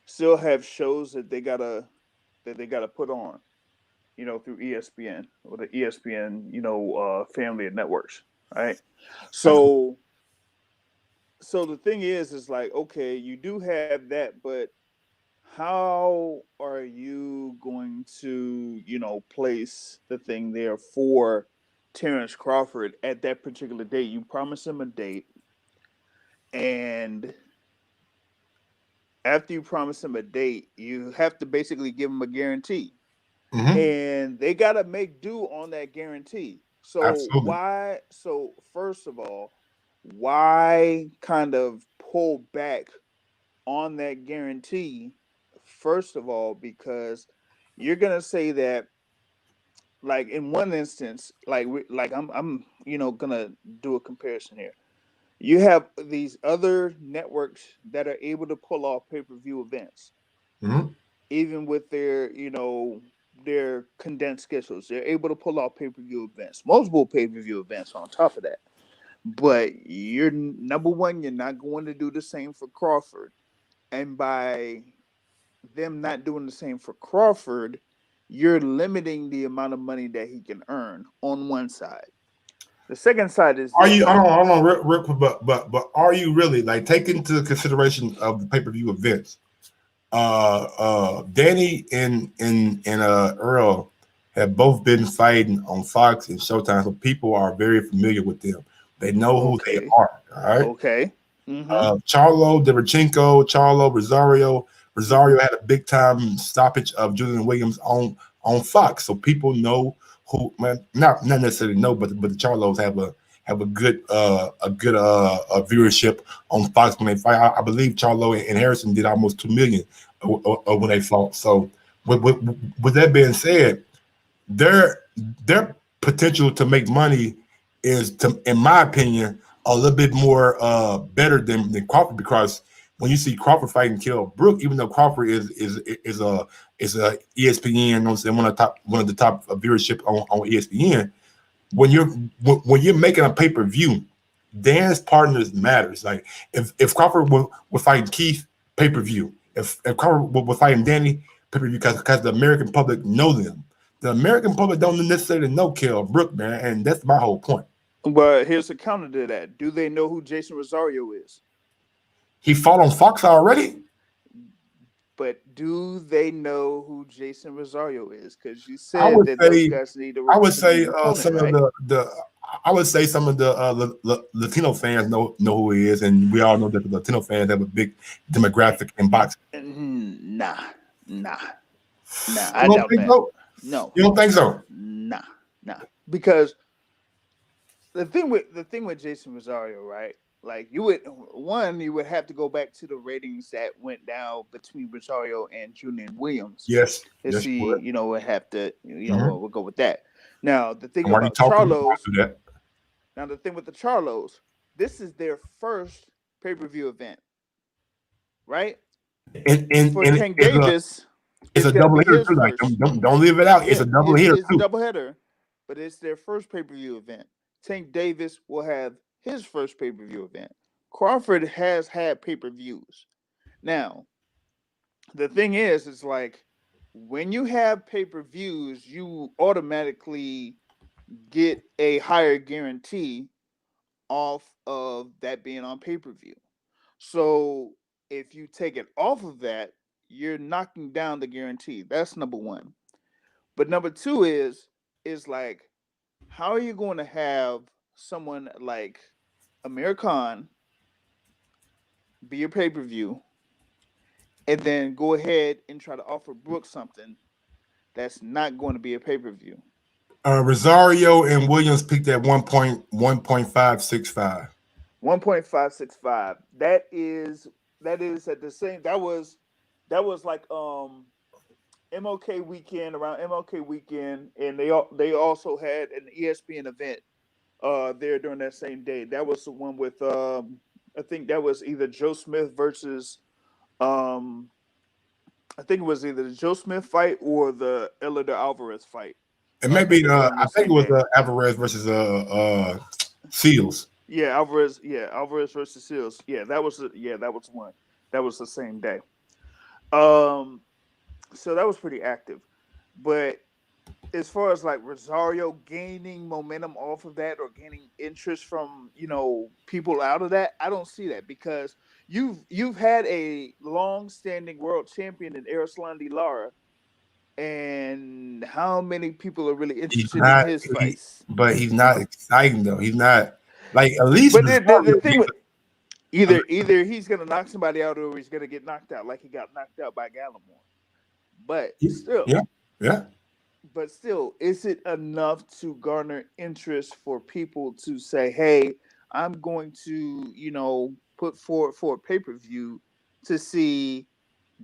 still have shows that they gotta put on, you know, through ESPN or the ESPN, you know, family of networks, right? So the thing is like, okay, you do have that, but how are you going to, you know, place the thing there for Terrence Crawford at that particular date? You promise him a date, and after you promise him a date, you have to basically give him a guarantee. Mm-hmm. And they got to make do on that guarantee. So Absolutely. so first of all, why kind of pull back on that guarantee? First of all, because you're going to say that, like in one instance, like I'm you know, going to do a comparison here. You have these other networks that are able to pull off pay-per-view events, Mm-hmm. even with their, you know, their condensed schedules. They're able to pull off pay-per-view events, multiple pay-per-view events on top of that. But you're number one, you're not going to do the same for Crawford. And by them not doing the same for Crawford, you're limiting the amount of money that he can earn on one side. The second side is Are this, you? though. I don't know, real quick, but are you really like taking into consideration of the pay-per-view events? Danny and Earl have both been fighting on Fox and Showtime, so people are very familiar with them. They know who they Okay. are. All right. Okay. Mm-hmm. Charlo, Derevchenko, Charlo, Rosario. Rosario had a big time stoppage of Julian Williams on Fox, so people know who. Man, not necessarily know, but the Charlos have a good viewership on Fox when they fight. I believe Charlo and Harrison did almost 2 million when they fought. So with that being said, their potential to make money is, in my opinion, a little bit more better than Crawford, because when you see Crawford fighting Kell Brook, even though Crawford is a ESPN, one of the top viewership on ESPN, when you're making a pay-per-view, dance partners matters. Like if Crawford would fight Keith, pay-per-view. If Crawford would fight Danny, pay-per-view, because the American public know them. The American public don't necessarily know Kell Brook, man, and that's my whole point. But here's a counter to that. Do they know who Jason Rosario is? He fought on Fox already. But do they know who Jason Rosario is? Because you I said would that say those guys need to. I would say opponent, some right? of some of the Latino fans know who he is, and we all know that the Latino fans have a big demographic in boxing. Nah. You I don't doubt think that. so? No, You don't think so? nah. Because the thing with Jason Rosario, right? Like you would have to go back to the ratings that went down between Rosario and Julian Williams Yes. to Yes, you see, would. you know, would have to, you know, Mhm. we'll go with that. Now the thing And while you about talking, Charlos, do that. now the thing with the Charlos, this is their first pay-per-view event, right? For And Tank Davis, it's it's a gonna double be hitter his too. Like first. don't leave it out. It's Yeah, a double hitter it's a too. doubleheader, but it's their first pay-per-view event. Tank Davis will have his first pay-per-view event. Crawford has had pay-per-views. Now, the thing is, it's like when you have pay-per-views, you automatically get a higher guarantee off of that being on pay-per-view. So if you take it off of that, you're knocking down the guarantee. That's number one. But number two is like, how are you going to have someone like Amir Khan be your pay-per-view and then go ahead and try to offer Brooks something that's not going to be a pay-per-view? Rosario and Williams peaked at 1.565. 1.565. That is at the same. That was like MLK weekend, around MLK weekend, and they also had an ESPN event there during that same day. That was the one with I think that was either Joe Smith versus I think it was either the Joe Smith fight or the Eleider Alvarez fight. And maybe I think it was Alvarez versus Seals. Yeah, Alvarez versus Seals. Yeah, that was one. That was the same day. So that was pretty active. But as far as like Rosario gaining momentum off of that or gaining interest from, people out of that, I don't see that, because you've had a long-standing world champion in Erislandy Lara, and how many people are really interested in his fights? But he's not exciting though. He's not like, at least. But the thing with either he's gonna knock somebody out or he's gonna get knocked out, like he got knocked out by Gallimore. But still, yeah. But still, is it enough to garner interest for people to say, "Hey, I'm going to, put forward for a pay-per-view to see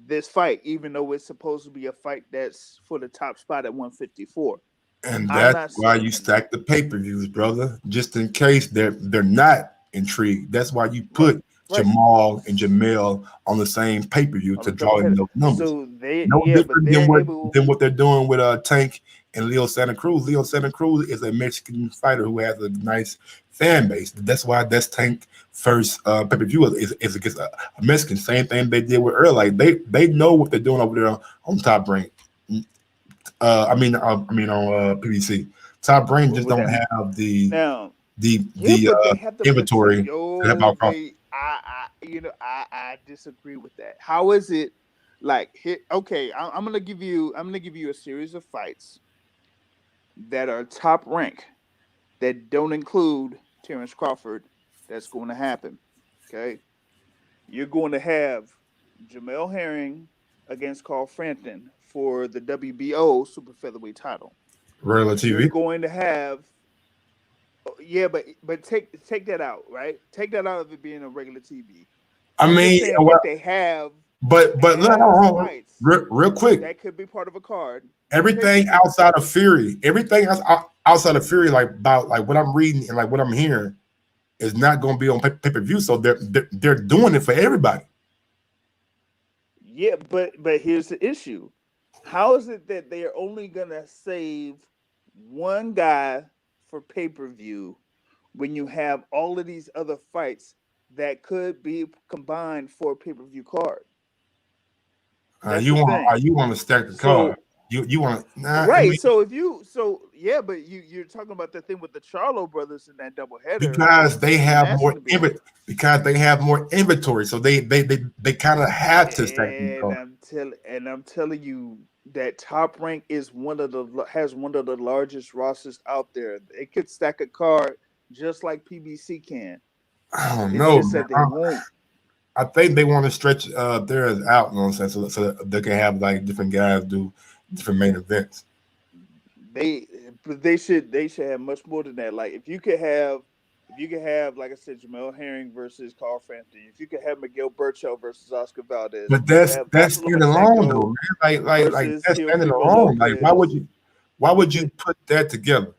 this fight," even though it's supposed to be a fight that's for the top spot at 154? And that's why you stack the pay-per-views, brother, just in case they're not intrigued. That's why you put Jamal and Jamel on the same pay-per-view to draw in those numbers. So different than what they're doing with Tank and Leo Santa Cruz. Leo Santa Cruz is a Mexican fighter who has a nice fan base. That's why that's Tank first pay-per-view is against a Mexican. Same thing they did with Earl. Like they know what they're doing over there on Top Rank. I mean on PBC. Top Rank just don't have the inventory. I disagree with that. How is it like? Okay, I'm gonna give you a series of fights that are top rank that don't include Terrence Crawford. That's going to happen. Okay, you're going to have Jamel Herring against Carl Frampton for the WBO super featherweight title. Relatively, you're going to have. Yeah, but take that out, right? Take that out of it being a regular TV. I mean, what they have, but real quick, that could be part of a card. Everything outside of Fury, outside of Fury, like what I'm reading and like what I'm hearing, is not going to be on pay-per-view. So they're doing it for everybody. Yeah, but here's the issue: how is it that they are only going to save one guy for pay-per-view when you have all of these other fights that could be combined for a pay-per-view card? You want to stack the card. You want right. I mean, but you're talking about the thing with the Charlo brothers in that doubleheader because they have more inventory, so they kind of have to stack the card. I'm telling you that Top Rank has one of the largest rosters out there. It could stack a card just like PBC can. I don't know. I think they want to stretch theirs out, so they can have like different guys do different main events. They should have much more than that. Like if you could have, like I said, Jamel Herring versus Carl Frampton. If you could have Miguel Burchell versus Oscar Valdez. But that's standing alone, though, man. Like that's standing alone. Like why would you put that together?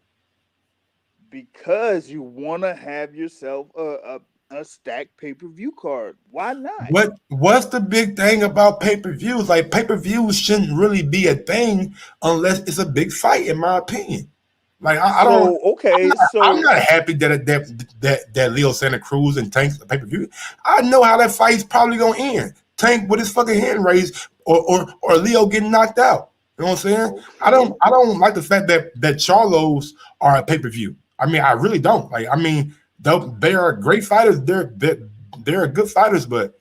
Because you want to have yourself a stacked pay-per-view card. Why not? What's the big thing about pay-per-views? Like pay-per-views shouldn't really be a thing unless it's a big fight, in my opinion. Like I'm not happy that Leo Santa Cruz and Tank's pay-per-view. I know how that fight's probably gonna end. Tank with his fucking hand raised, or Leo getting knocked out. You know what I'm saying? Okay. I don't like the fact that Charlos are a pay-per-view. I mean, I really don't. Like, I mean, they are great fighters. They're good fighters, but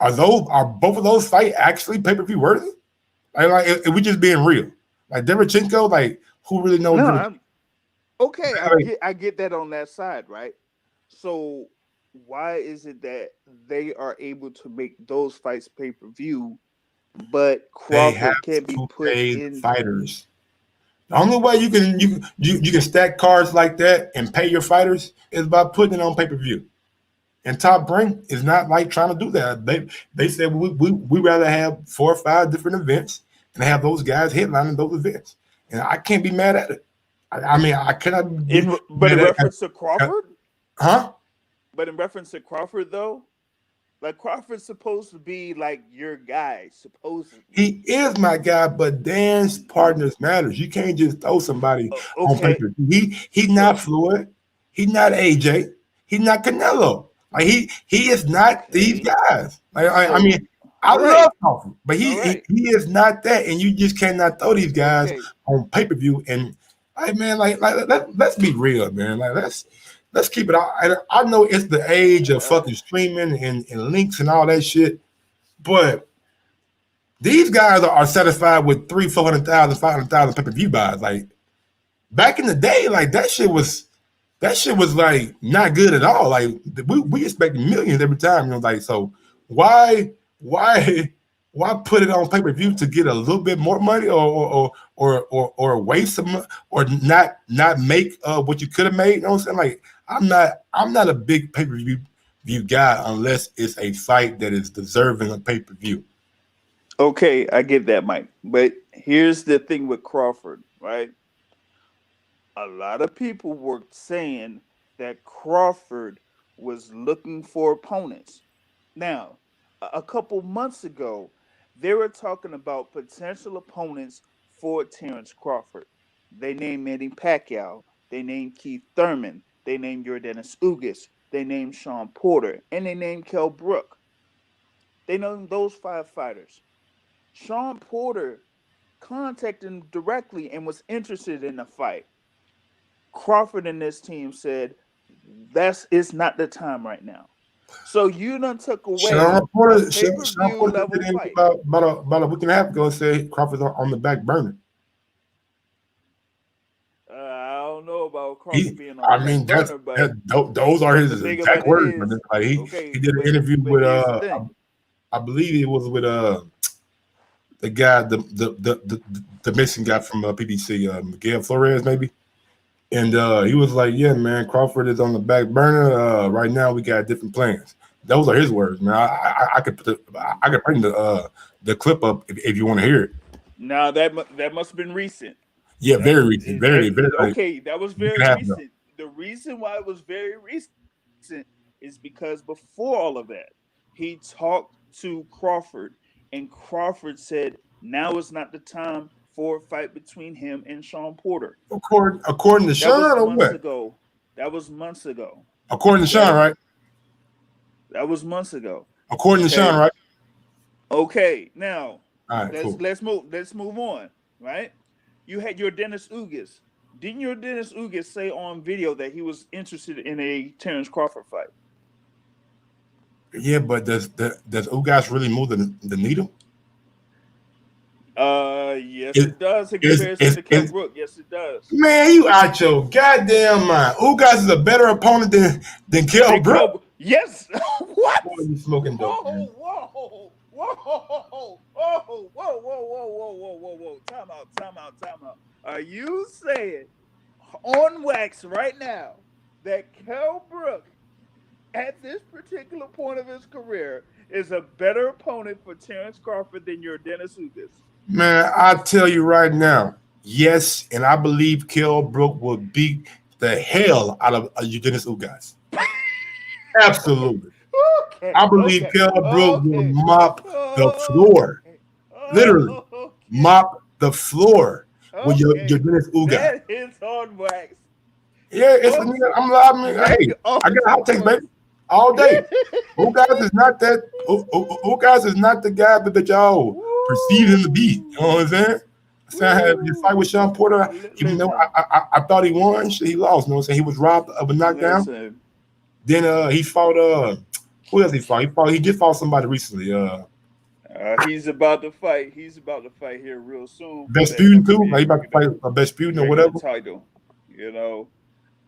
are both of those fights actually pay-per-view worthy? Like if we just being real. Like Derevchenko, like who really knows? No, okay. Like, I get that on that side, right? So why is it that they are able to make those fights pay-per-view, but they have Crawford can't be to put pay in? fighters. The only way you can stack cards like that and pay your fighters is by putting it on pay-per-view. And Top Rank is not like trying to do that. They said we rather have 4 or 5 different events and have those guys headlining those events. And I can't be mad at it. I mean, I cannot. But in reference to Crawford, huh? But in reference to Crawford, though, like Crawford's supposed to be like your guy, supposedly. He is my guy, but dance partners matters. You can't just throw somebody on Okay. paper. He's not Floyd. He's not AJ. He's not Canelo. Like he is not these guys. Like I mean, I love Crawford, but he is not that, and you just cannot throw these guys on pay-per-view. And like man, let's be real, man. Like let's keep it out. I know it's the age of fucking streaming and links and all that shit, but these guys are satisfied with 300,000, 400,000, 500,000 pay-per-view buys. Like back in the day, like that shit was like not good at all. Like we expect millions every time, you know. Like so, why put it on pay-per-view to get a little bit more money, or waste some, or not make what you could have made? You know what I'm saying? Like I'm not a big pay-per-view guy unless it's a fight that is deserving of pay-per-view. Okay, I get that, Mike. But here's the thing with Crawford, right? A lot of people were saying that Crawford was looking for opponents. Now, a couple months ago, they were talking about potential opponents for Terrence Crawford. They named Manny Pacquiao. They named Keith Thurman. They named Hernandez. They named Sean Porter. And they named Kell Brook. They named those 5 fighters. Sean Porter contacted him directly and was interested in the fight. Crawford and this team said it's not the time right now. So you done took away Sean Porter did fight. about a week and a half ago and said Crawford's on the back burner. I don't know about Crawford being on the back burner, but those are his exact words. Like he did an interview with I believe it was with the guy, the Mexican guy from PBC, Miguel Flores, maybe. And he was like, "Yeah, man, Crawford is on the back burner. Right now, we got different plans." Those are his words, man. I could bring the clip up if you want to hear it. Now that must have been recent. Yeah, very recent. Very. Okay, that was very recent. The reason why it was very recent is because before all of that, he talked to Crawford, and Crawford said, "Now is not the time for a fight between him and Sean Porter." According to Sean, or what? That was months ago. According to Sean, right? That was months ago. According to Sean, right? Okay, now let's move on. Right? You had your Dennis Ugas. Didn't your Dennis Ugas say on video that he was interested in a Terrence Crawford fight? Yeah, but does Ugas really move the needle? Yes, it does. In comparison to Kell Brook, yes, it does. Man, you out your goddamn mind. Ugas is a better opponent than Kell Brook. Yes. What? Boy, you smoking dope, man. Whoa. Time out. Are you saying on wax right now that Kell Brook, at this particular point of his career, is a better opponent for Terrence Crawford than your Dennis Ugas? Man, I tell you right now, yes, and I believe Kell Brook will beat the hell out of Dennis Ugas. Absolutely. Okay, I believe Kell Brook will mop the floor. Literally, mop the floor with your Dennis Ugas. That is on wax. Yeah, I'm live. Hey, I got hot takes, baby. All day. Ugas is not that. Ugas is not the guy that y'all perceive him to be. You know what I'm saying? His fight with Sean Porter, even though I thought he won, he lost. You know what I'm saying? He was robbed of a knockdown. Listen. Then he fought who else he fought? He did fight somebody recently. He's about to fight. He's about to fight here real soon. Vesputin too. Like he about to fight Vesputin or whatever. Title, you know,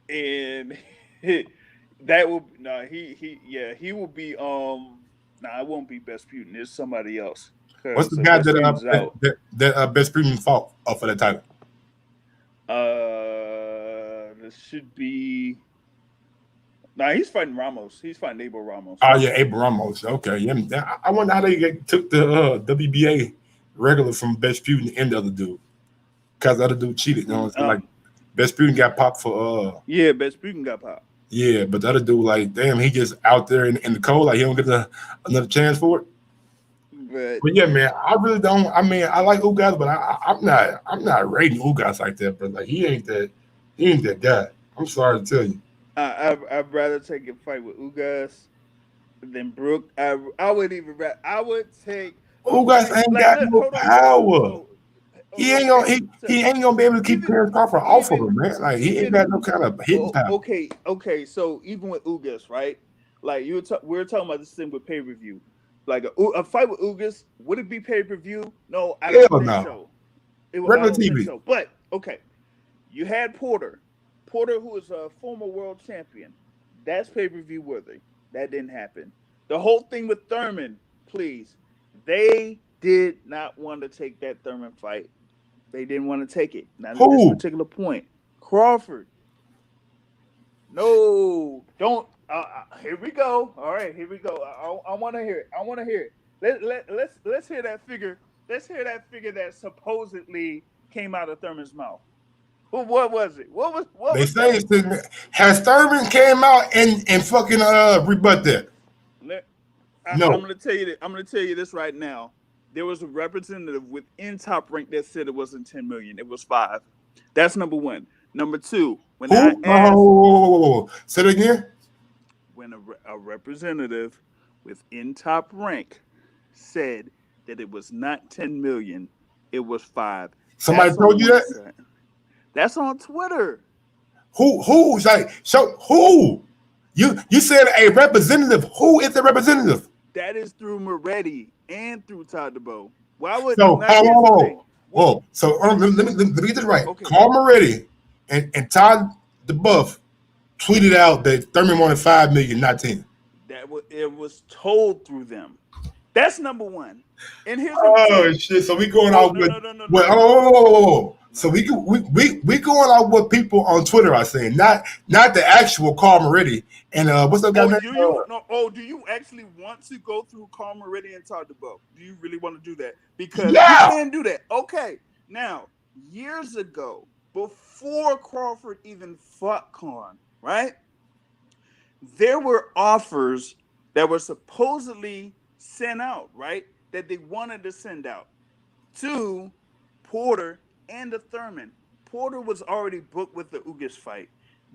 and that will he will be it won't be Vesputin. It's somebody else. What's the guy that Vesputin fought for that title? This should be. He's fighting Ramos. He's fighting Abel Ramos. Oh yeah, Abel Ramos. Okay, yeah. I wonder how they took the WBA regular from Vesputin and the other dude, because the other dude cheated. You know, like Vesputin got popped for. Yeah, Vesputin got popped. Yeah, but the other dude, like, damn, he just out there in the cold, like he don't get another chance for it. But yeah, man, I really don't. I mean, I like Ugas, but I'm not rating Ugas like that. But like, he ain't that guy. I'm sorry to tell you. I'd rather take a fight with Ugas than Brook. I would take Ugas ain't got no power. He ain't gonna be able to keep Terrence Crawford off of him, man. Like he ain't got no kind of hitting power. Okay. So even with Ugas, right? Like we were talking about this thing with pay-per-view. Like a fight with Ugas, would it be pay-per-view? No, I don't think so. It was regular TV. So. But okay, you had Porter, who is a former world champion. That's pay-per-view worthy. That didn't happen. The whole thing with Thurman, please. They did not want to take that Thurman fight. They didn't want to take it. Not at this particular point. Crawford. No, don't. Here we go. All right, here we go. I want to hear it. Let's hear that figure. Let's hear that figure that supposedly came out of Thurman's mouth. What was it? What they say has Thurman came out and fucking rebut that? No. I'm gonna tell you this right now. There was a representative within Top Rank that said it wasn't 10 million. It was 5. That's number one. Number two, when I asked, say it again. When a representative within Top Rank said that it was not 10 million, it was 5. Somebody told you that? That's on Twitter. Who's like who? You said a representative. Who is the representative? That is through Moretti and through Todd DeBow. Why would So let me get this right. Okay. Carl Moretti and Todd DeBuff tweeted out that Thurman wanted 5 million, not 10. It was told through them. That's number one. And here's shit. So we going out with So we going out what people on Twitter are saying, not the actual Carl Moretti. And what's that guy? Do you actually want to go through Carl Moretti and Todd DeBow? Do you really want to do that? Because you can do that. Okay. Now, years ago, before Crawford even fought Khan, right? There were offers that were supposedly sent out, right? That they wanted to send out to Porter and the Thurman. Porter was already booked with the Ugas fight.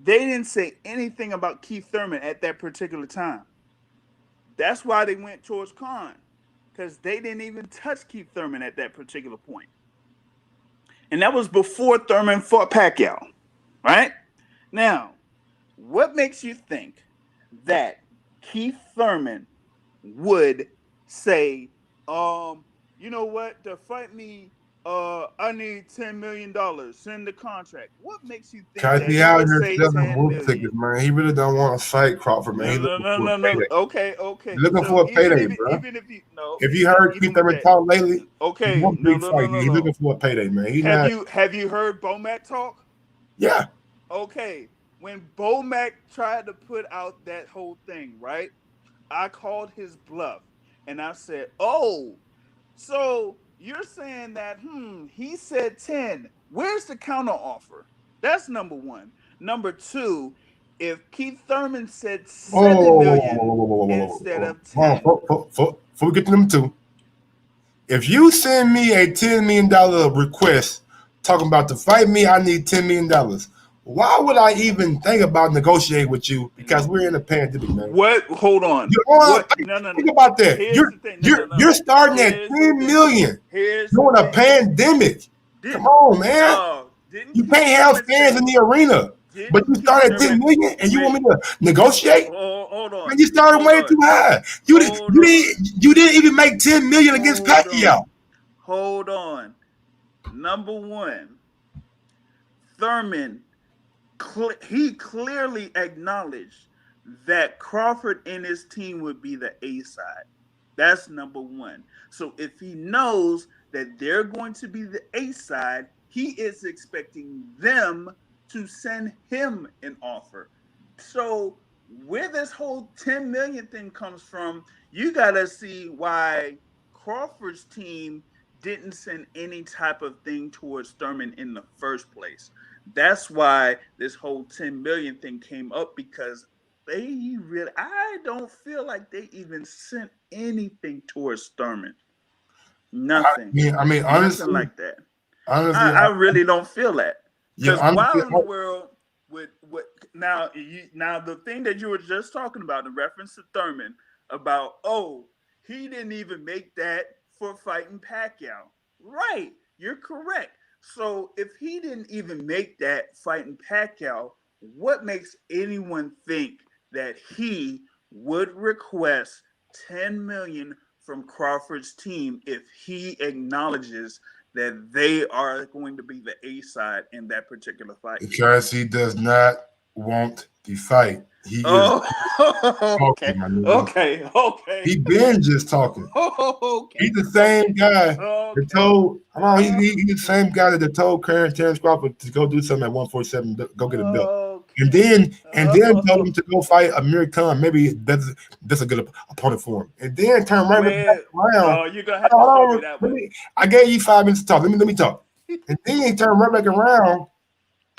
They didn't say anything about Keith Thurman at that particular time. That's why they went towards Khan, because they didn't even touch Keith Thurman at that particular point. And that was before Thurman fought Pacquiao, right? Now, what makes you think that Keith Thurman would say, you know what, to fight me, I need $10 million. Send the contract. What makes you think that he out would here say selling 10 wolf million? tickets, man. He really don't want to fight Crawford, man. No. Okay. He's looking for a payday, bro. If you heard Keith Thurman talk lately, okay, he won't be fighting. He's looking for a payday, man. Have you heard Bomac talk? Yeah. Okay. When Bomac tried to put out that whole thing, right? I called his bluff, and I said, "Oh, so." You're saying that, he said 10. Where's the counter offer? That's number one. Number two, if Keith Thurman said 7 million instead of 10. Before we get to number two, if you send me a $10 million request talking about to fight me, I need $10 million. Why would I even think about negotiating with you? Because we're in a pandemic, man. What? Hold on. No. Think about that. You're starting at $10 million. During a pandemic. Come on, man. You can't have fans in the arena. But you started at 10 million and you want me to negotiate? Hold on. Man, you started way too high. You didn't even make 10 million against Pacquiao. Hold on. Number one, Thurman, he clearly acknowledged that Crawford and his team would be the A side. That's number one. So if he knows that they're going to be the A side, he is expecting them to send him an offer. So where this whole 10 million thing comes from, you got to see why Crawford's team didn't send any type of thing towards Thurman in the first place. That's why this whole 10 million thing came up, because I don't feel like they even sent anything towards Thurman. Nothing. I mean, honestly, nothing like that. Honestly, I really don't feel that. Because why in the world would now the thing that you were just talking about in reference to Thurman about, he didn't even make that for fighting Pacquiao. Right, you're correct. So if he didn't even make that fighting Pacquiao, what makes anyone think that he would request 10 million from Crawford's team if he acknowledges that they are going to be the A side in that particular fight? Because he does not want the fight. He is okay. He been just talking. Okay. He's the same guy that told. He's the same guy that told Terrence Crawford to go do something at 147, go get a belt, and then told him to go fight Amir Khan. Maybe that's a good opponent for him. And then turn right back around. You're gonna have to show me that one. I gave you 5 minutes to talk. Let me talk. And then he turned right back around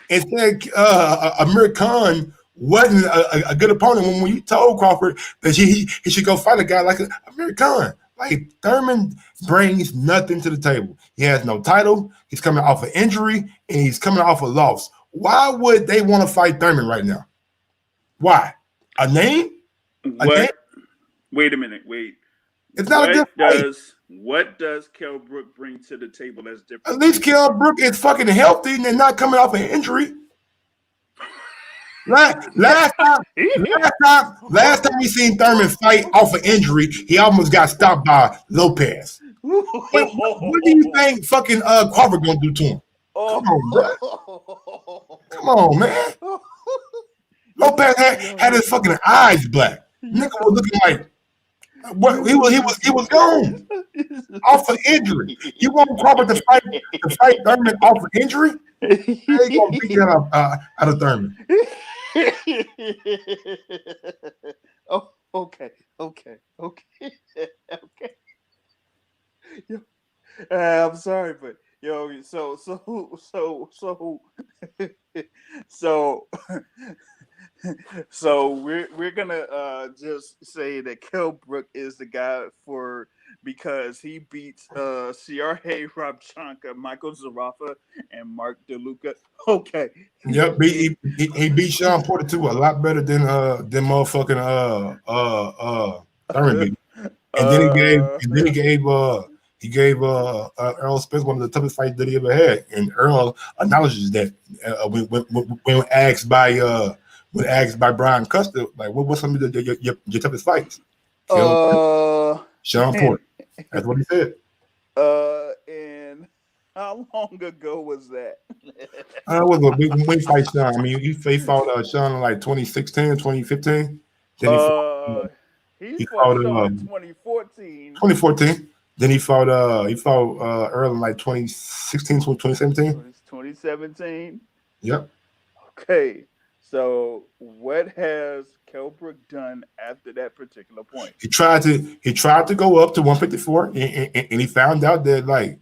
and said Amir Khan wasn't a good opponent when you told Crawford that he should go fight a guy like Amir Khan. Like, Thurman brings nothing to the table. He has no title. He's coming off an injury, and he's coming off a loss. Why would they want to fight Thurman right now? Why? A name? Name? Wait a minute. Wait. It's not a good fight. What does Kell Brook bring to the table that's different? At least Kell Brook is fucking healthy and not coming off an injury. Last time we seen Thurman fight off an injury, he almost got stopped by Lopez. What do you think fucking Crawford gonna do to him? Come on, bro. Come on, man. Lopez had his fucking eyes black. Nigga was looking like what he was gone off an injury. You want Crawford to fight Thurman off an injury? He gonna beat that out of Thurman. Okay. I'm sorry, but so we're gonna just say that Kell Brook is the guy because he beats Sierra Rabchanka, Michael Zarafa, and Mark DeLuca. Okay. Yep, he beat Sean Porter too a lot better than motherfucking Thurman beat. And then he gave Earl Spence one of the toughest fights that he ever had, and Earl acknowledges that when asked by Brian Custer, like, what's some of your toughest fights? Sean Porter. That's what he said. And how long ago was that? When we fight Sean. I mean, he fought Sean in like 2016, 2015. Then he fought Sean in 2014. 2014. Then he fought Earl in like 2016, 2017. 2017. Yep. Okay. So what has Kell Brook done after that particular point? He tried to go up to 154, and he found out that, like,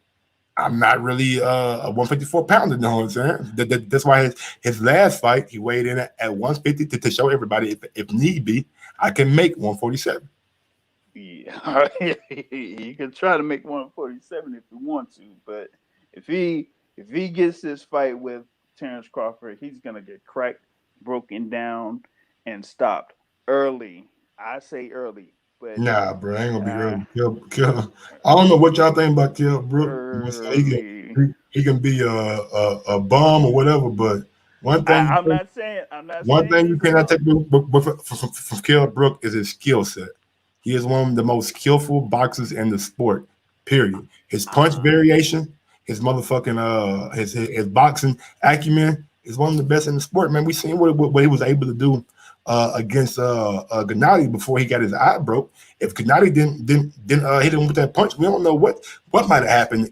I'm not really a 154 pounder. You know what I'm saying? That's why his last fight he weighed in at 150 to show everybody if need be I can make 147. Yeah, he can try to make 147 if he wants to, but if he gets this fight with Terrence Crawford, he's gonna get cracked, broken down, and stopped early. I say early, but nah, bro, I ain't gonna be early. Kell, I don't know what y'all think about Kell Brook. he can be a bum or whatever, but one thing I'm not saying you he's a cannot bum. take from Kell Brook is his skill set. He is one of the most skillful boxers in the sport. Period. His punch variation, his motherfucking his boxing acumen is one of the best in the sport. Man, we seen what he was able to do against Gennady before he got his eye broke. If Gennady didn't hit him with that punch, we don't know what might have happened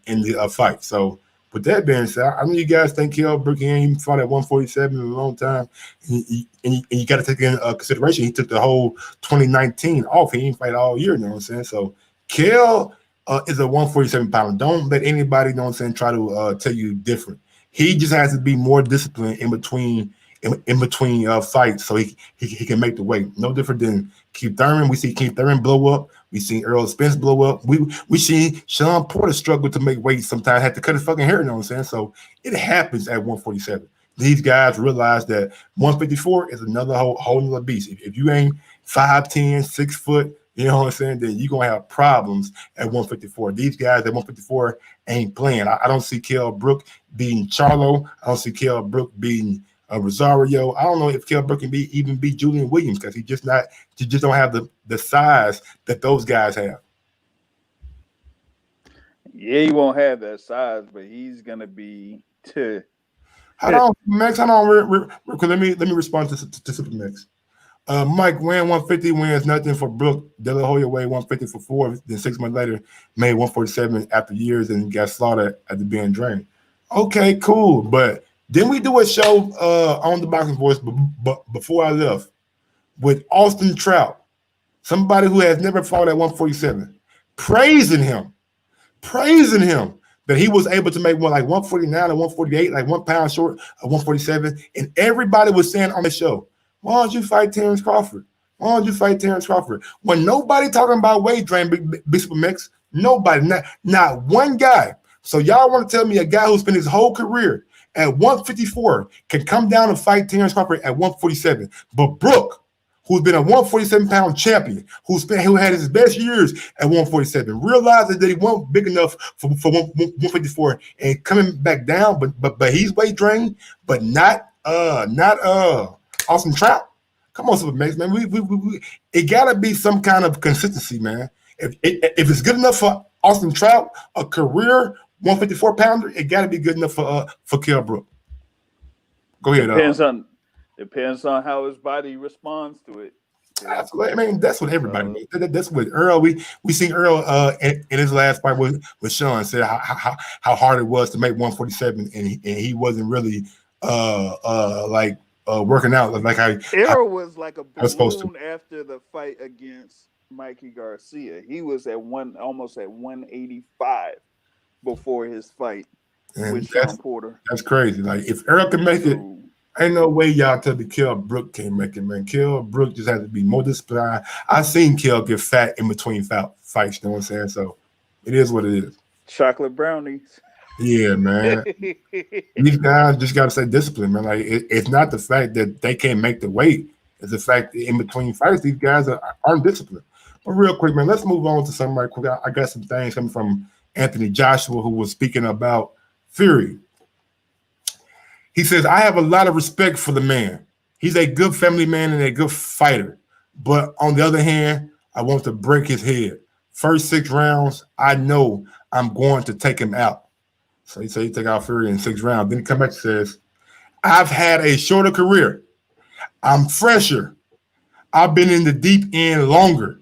in the fight. So with that being said, I know you guys think Kell Brook he fought at 147 in a long time, and you got to take in consideration he took the whole 2019 off. He didn't fight all year. You know what I'm saying? So Kell is a 147 pounder. Don't let anybody, you know what I'm saying, try to tell you different. He just has to be more disciplined in between fights so he can make the weight. No different than Keith Thurman. We see Keith Thurman blow up. We seen Errol Spence blow up. We see Sean Porter struggle to make weight. Sometimes had to cut his fucking hair. You know what I'm saying? So it happens at 147. These guys realize that 154 is another whole nother beast. If you ain't 5'10", 6 foot, you know what I'm saying, then you're going to have problems at 154. These guys at 154 ain't playing. I don't see Kell Brook beating Charlo. I don't see Kell Brook beating Rosario. I don't know if Kell Brook can even beat Julian Williams because he just don't have the size that those guys have. Yeah, he won't have that size, but he's gonna be. Hold on, Max. Hold on. Let me respond to Super Max. Mike win 150 wins nothing for Brook. De La Hoya weighed 150 for 4. Then 6 months later, made 147 after years and got slaughtered at the being drained. Okay, cool. But then we do a show on the Boxing Voice before I left with Austin Trout, somebody who has never fought at 147, praising him that he was able to make 149 or 148, like 1 pound short of 147. And everybody was saying on the show, why don't you fight Terrence Crawford? Why don't you fight Terrence Crawford? When nobody talking about weight drain, Big Super Mix, nobody, not one guy. So y'all want to tell me a guy who spent his whole career at 154 can come down and fight Terrence Crawford at 147. But Brook, who's been a 147-pound champion, who had his best years at 147, realized that he wasn't big enough for 154 and coming back down, but he's weight drained, but not Austin Trout. Come on, Super Max, man. We it gotta be some kind of consistency, man. If it's good enough for Austin Trout, a career 154-pounder, it gotta be good enough for Kell Brook. Go ahead. Depends on how his body responds to it. Absolutely. I mean, that's what everybody needs. That's what Earl. We seen Earl in his last fight with Sean said how hard it was to make 147, and he wasn't really working out like how Earl was like a balloon after the fight against Mikey Garcia. He was almost at 185 before his fight with Sean Porter. That's crazy. Like if Earl can make it. Ain't no way y'all tell me Kell Brook can't make it, man. Kell Brook just has to be more disciplined. I've seen Kell get fat in between fights, you know what I'm saying? So it is what it is. Chocolate brownies. Yeah, man. These guys just got to stay disciplined, man. Like it's not the fact that they can't make the weight. It's the fact that in between fights, these guys aren't disciplined. But real quick, man, let's move on to something right quick. I got some things coming from Anthony Joshua, who was speaking about Fury. He says, I have a lot of respect for the man. He's a good family man and a good fighter. But on the other hand, I want to break his head. First 6 rounds, I know I'm going to take him out. So he said he take out Fury in 6 rounds. Then he comes back and says, I've had a shorter career. I'm fresher. I've been in the deep end longer.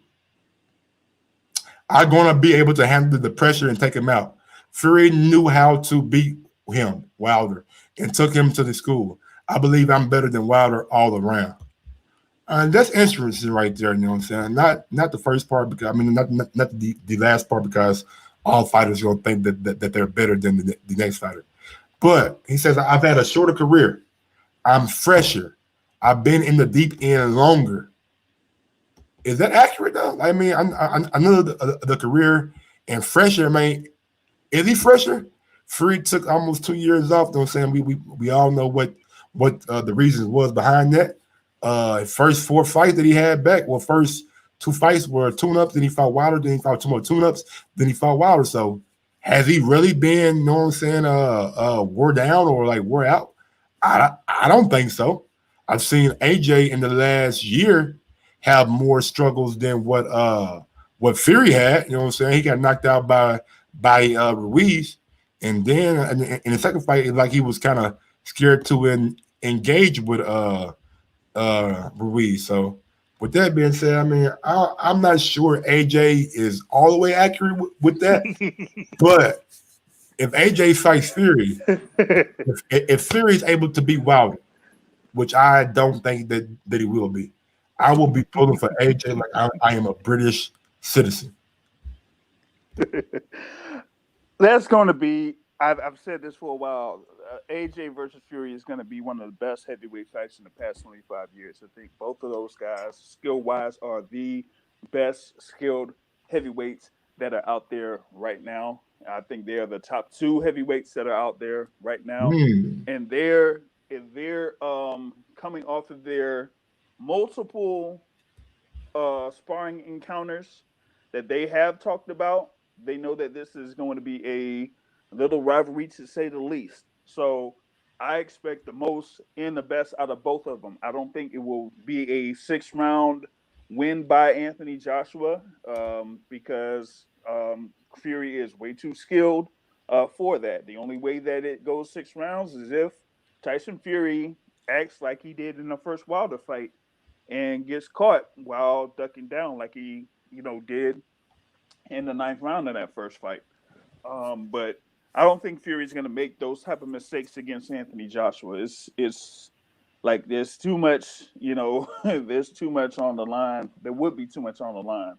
I'm going to be able to handle the pressure and take him out. Fury knew how to beat him, Wilder, and took him to the school. I believe I'm better than Wilder all around. And that's interesting right there, you know what I'm saying? Not the first part, because I mean not the last part, because all fighters are gonna think that they're better than the next fighter. But he says, I've had a shorter career. I'm fresher. I've been in the deep end longer. Is that accurate though? I mean, I know the career and fresher. I mean, is he fresher? Fury took almost 2 years off. You know what I'm saying? We all know what the reasons was behind that. First 4 fights that he had back, first 2 fights were tune-ups. Then he fought Wilder. Then he fought 2 more tune-ups. Then he fought Wilder. So has he really been, you know what I'm saying, wore down or like wore out? I don't think so. I've seen AJ in the last year have more struggles than what Fury had. You know what I'm saying? He got knocked out by Ruiz, and then in the second fight, like he was kind of scared to engage with Ruiz. So with that being said, I mean I'm not sure AJ is all the way accurate with that, but if AJ fights Fury, if Fury is able to beat Wilder, which I don't think that he will be, I will be pulling for AJ like I am a British citizen. That's going to be. I've said this for a while. AJ versus Fury is going to be one of the best heavyweight fights in the past 25 years. I think both of those guys, skill wise, are the best skilled heavyweights that are out there right now. I think they are the top two heavyweights that are out there right now, Hmm. and they're coming off of their multiple sparring encounters that they have talked about. They know that this is going to be a little rivalry to say the least. So I expect the most and the best out of both of them. I don't think it will be a 6 round win by Anthony Joshua because Fury is way too skilled for that. The only way that it goes 6 rounds is if Tyson Fury acts like he did in the first Wilder fight and gets caught while ducking down like he did in the ninth round of that first fight. But I don't think Fury's going to make those type of mistakes against Anthony Joshua. It's like there's too much, there's too much on the line. There would be too much on the line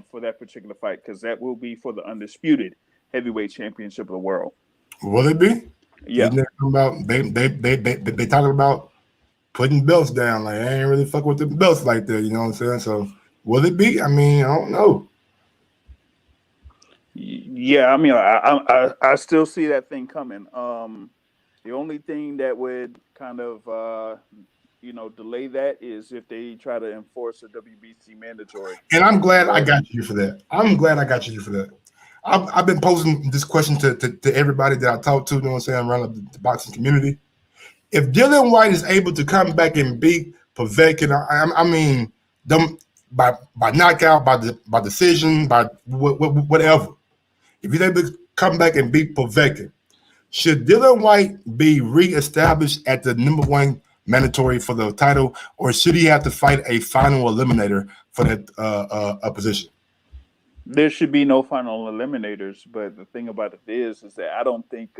for that particular fight because that will be for the undisputed heavyweight championship of the world. Will it be? Yeah. They talking about putting belts down. Like I ain't really fuck with the belts like that. You know what I'm saying? So will it be? I mean, I don't know. Yeah, I mean, I still see that thing coming. The only thing that would kind of delay that is if they try to enforce a WBC mandatory. And I'm glad I got you for that. I'm glad I got you for that. I've been posing this question to everybody that I talk to, you know what I'm saying, around the boxing community. If Dylan White is able to come back and beat Povetkin, I mean, them by knockout, by decision, by whatever. If he's able to come back and beat Povetkin, should Dylan White be reestablished at the number one mandatory for the title, or should he have to fight a final eliminator for that position? There should be no final eliminators, but the thing about it is that I don't think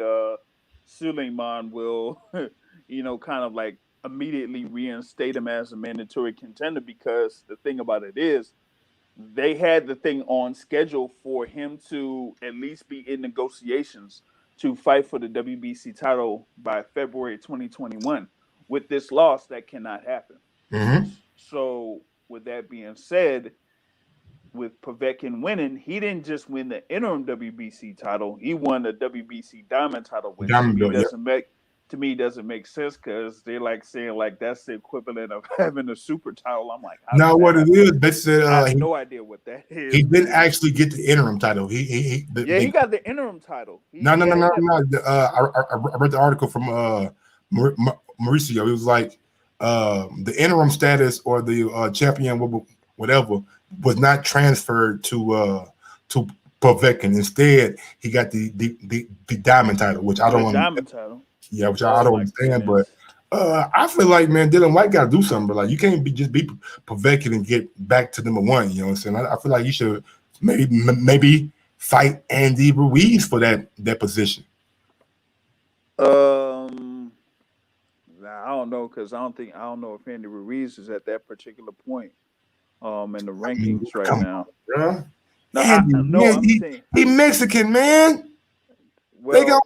Suleiman will, kind of like immediately reinstate him as a mandatory contender because the thing about it is they had the thing on schedule for him to at least be in negotiations to fight for the WBC title by February 2021. With this loss, that cannot happen. Mm-hmm. So, with that being said, with Povetkin winning, he didn't just win the interim WBC title; he won the WBC Diamond title, which Diamond belt, doesn't make sense because they're like saying like that's the equivalent of having a super title. I'm like, now what it is, they said I have no idea what that is. He didn't actually get the interim title. He got the interim title. No. I read the article from Mauricio. It was like the interim status or the champion, whatever, was not transferred to Povetkin. Instead, he got the diamond title, which I don't title. Yeah, which I don't understand, but I feel like, man, Dylan White got to do something. But like, you can't just be Povetkin and get back to number one. You know what I'm saying? I feel like you should maybe fight Andy Ruiz for that position. I don't know because I don't know if Andy Ruiz is at that particular point in the rankings right now. Bro. No, Andy, he Mexican, man. Well, they gonna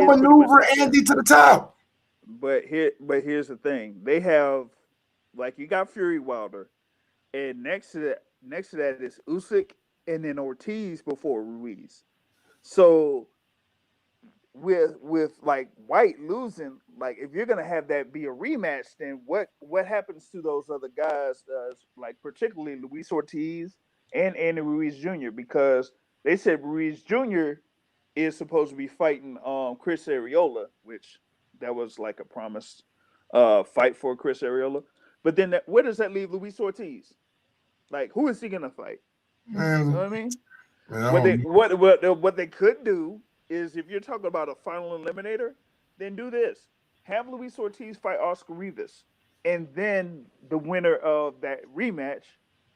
maneuver Andy to the top. But here's the thing: they have, like, you got Fury Wilder, and next to that is Usyk, and then Ortiz before Ruiz. So with like White losing, like if you're gonna have that be a rematch, then what happens to those other guys, like particularly Luis Ortiz and Andy Ruiz Jr. because they said Ruiz Jr. is supposed to be fighting Chris Arreola, which that was like a promised fight for Chris Arreola. But then where does that leave Luis Ortiz? Like, who is he gonna fight? Man, You know what I mean? man, What they could do is, if you're talking about a final eliminator, then do this: have Luis Ortiz fight Oscar Rivas, and then the winner of that rematch,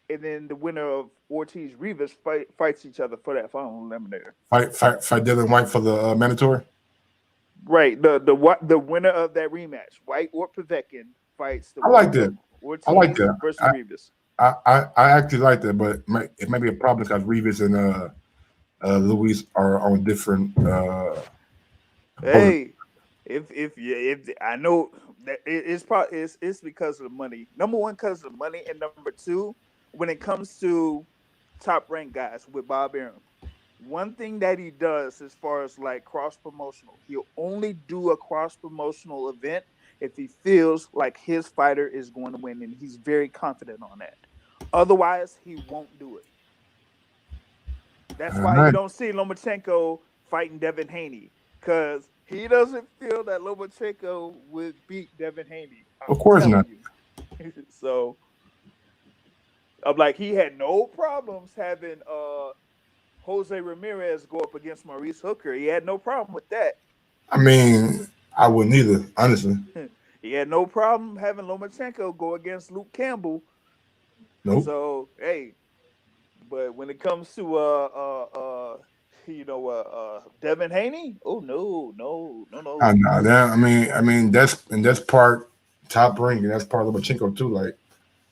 and then the winner of Ortiz Rivas fights each other for that final eliminator. fight Dylan White for the mandatory. Right. The winner of that rematch, White or Povetkin, fights the I like that. Ortiz I like that. versus Rivas. I actually like that, but it may be a problem because Rivas and Luis are on different. Hey, if I know that it's probably it's because of the money. Number one, because of the money, and number two, when it comes to top ranked guys with Bob Arum, one thing that he does as far as like cross promotional, he'll only do a cross promotional event if he feels like his fighter is going to win, and he's very confident on that. Otherwise, he won't do it. That's why you don't see Lomachenko fighting Devin Haney, because he doesn't feel that Lomachenko would beat Devin Haney. Of course not. So I'm like, he had no problems having Jose Ramirez go up against Maurice Hooker. He had no problem with that. I mean, I wouldn't either, honestly. He had no problem having Lomachenko go against Luke Campbell. Nope. So hey, but when it comes to Devin Haney, oh no. I know that. I mean that's part top ranking. That's part of Lomachenko too. Like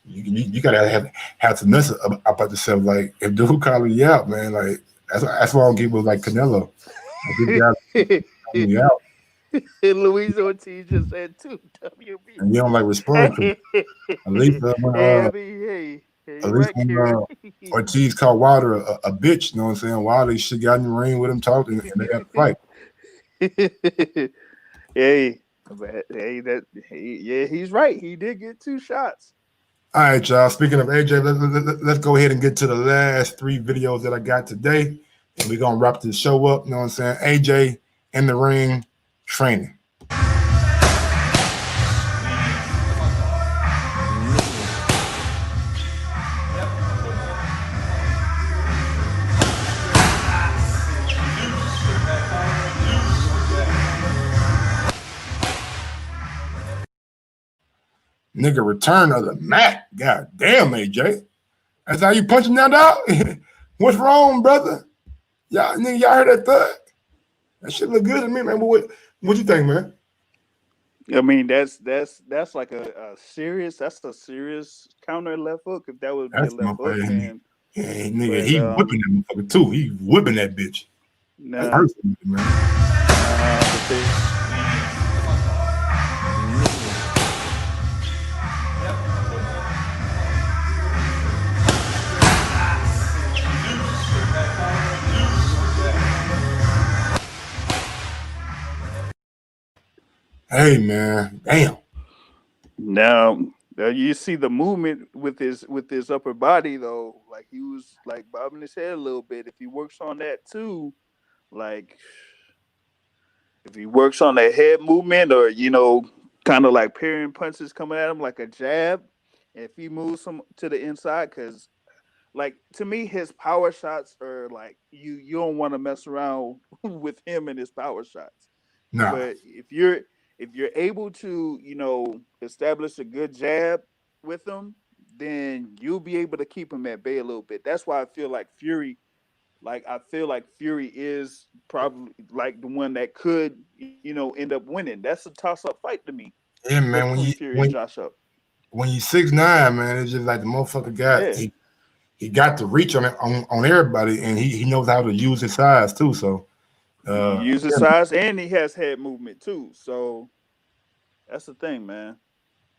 you gotta have some nuts about yourself. Like if dude calling you out, man, like that's why I don't give with like Canelo. Like, out. Luis Ortiz just had 2 WB. And you don't like respond to it. At least when Ortiz called Wilder a bitch, you know what I'm saying? Wilder should got in the ring with him talking, and they got to fight. He's right. He did get 2 shots. All right, y'all. Speaking of AJ, let's go ahead and get to the last 3 videos that I got today, and we're gonna wrap this show up. You know what I'm saying? AJ in the ring training. Nigga, return of the mat. God damn, AJ. That's how you punching that out? What's wrong, brother? Y'all heard that thud? That shit look good to me, man. What you think, man? I mean, that's like a serious counter left hook. If that would be a left hook, man. Yeah, nigga, he whipping that motherfucker too. He whipping that bitch. That hurts me, man. Hey man, damn. Now you see the movement with his upper body though. Like he was like bobbing his head a little bit. If he works on that too, like if he works on that head movement, or kind of like parrying punches coming at him like a jab, and if he moves some to the inside, because like to me his power shots are like you don't want to mess around with him and his power shots. Nah. But if you're able to, establish a good jab with him, then you'll be able to keep him at bay a little bit. That's why I feel like Fury is probably like the one that could, end up winning. That's a toss-up fight to me. Yeah, man. When you 6'9", man, it's just like the motherfucker got he got the reach on everybody, and he knows how to use his size too. So he uses size, and he has head movement too. So that's the thing, man.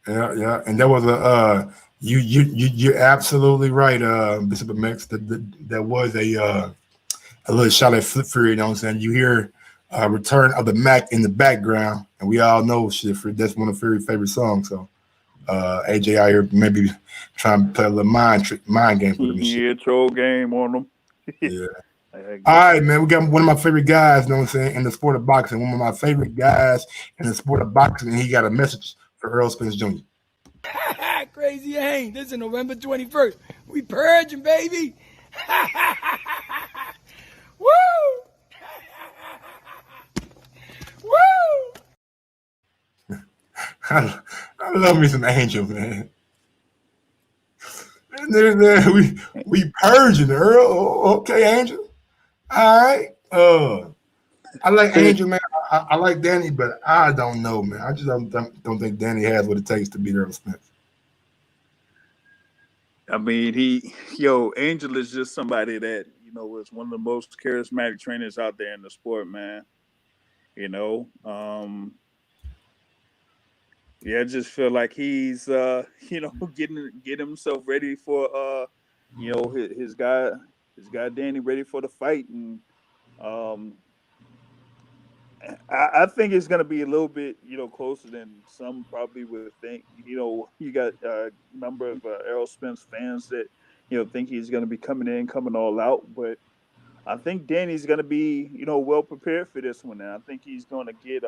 Yeah, and that was you're absolutely right, Bishop Max. That was a little shot at Flip Fury. You know what I'm saying? You hear "Return of the Mac" in the background, and we all know shit. That's one of Fury's favorite songs. So AJ out here maybe trying to play a little mind games with him. Yeah, troll game on him. Yeah. All right, man. We got one of my favorite guys, you know what I'm saying, in the sport of boxing. One of my favorite guys in the sport of boxing, and he got a message for Earl Spence Jr. Crazy ain't. This is November 21st. We purging, baby. Woo! Woo! I love me some Angel, man. We purging, Earl. Okay, Angel. All right. I like Angel, man. I like Danny, but I don't know, man. I just don't think Danny has what it takes to beat Earl Spence. I mean, Angel is just somebody that, was one of the most charismatic trainers out there in the sport, man. I just feel like he's, getting himself ready for, his guy Danny ready for the fight, and I think it's going to be a little bit, closer than some probably would think. You got a number of Errol Spence fans that, think he's going to be coming all out. But I think Danny's going to be, well prepared for this one. And I think he's going to get,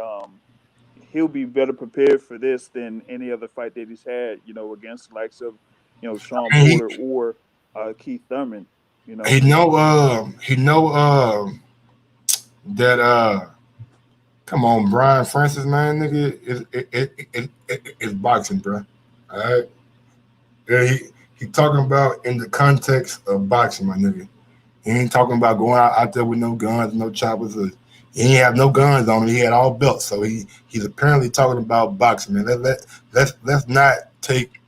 he'll be better prepared for this than any other fight that he's had, against the likes of, Sean Porter or Keith Thurman. He know that come on, Brian Francis, man, nigga, it's boxing, bro. All right, yeah, he talking about in the context of boxing, my nigga. He ain't talking about going out there with no guns, no choppers. He ain't have no guns on him. He had all belts, so he's apparently talking about boxing, man. Let's not take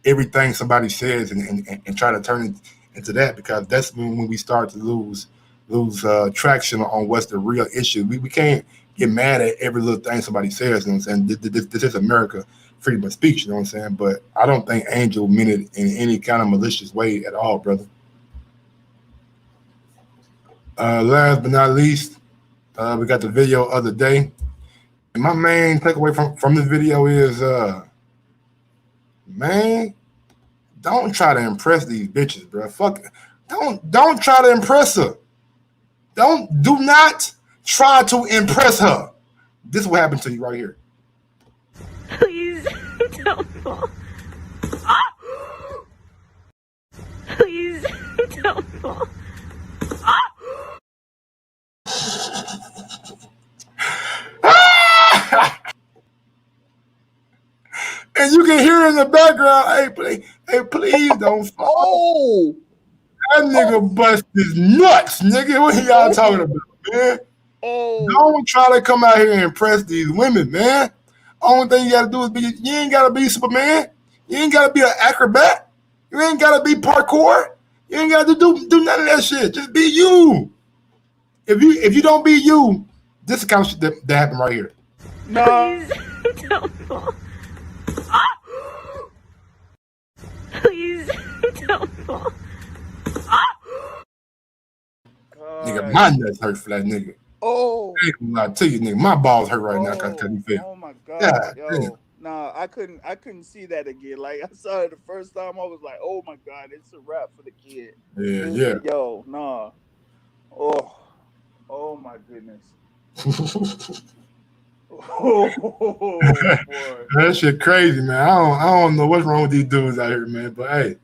everything somebody says and try to turn it into that, because that's when we start to lose traction on what's the real issue. We can't get mad at every little thing somebody says, you know what I'm saying? This is America, freedom of speech, you know what I'm saying? But I don't think Angel meant it in any kind of malicious way at all, brother. Last but not least, we got the video of the day. And my main takeaway from this video is, man, don't try to impress these bitches, bro. Fuck it. Don't try to impress her. Do not try to impress her. This is what happened to you right here. Please don't fall. Please don't fall. And you can hear in the background, hey, please don't fall. That nigga bust his nuts, nigga. What y'all talking about, man? Don't try to come out here and impress these women, man. Only thing you gotta do is you ain't gotta be Superman. You ain't gotta be an acrobat. You ain't gotta be parkour. You ain't gotta do none of that shit. Just be you. If you don't be you, this is the kind of shit that happened right here. No. Please don't fall. Please don't fall. Nigga, my nuts hurt for that nigga. I ain't gonna lie to you, nigga. My balls hurt right now because you feel. Oh my god, yo. Nah, I couldn't see that again. Like, I saw it the first time, I was like, oh my god, it's a wrap for the kid. Yeah. Yo, nah. Oh my goodness. Oh boy. That shit crazy, man. I don't know what's wrong with these dudes out here, man. But hey,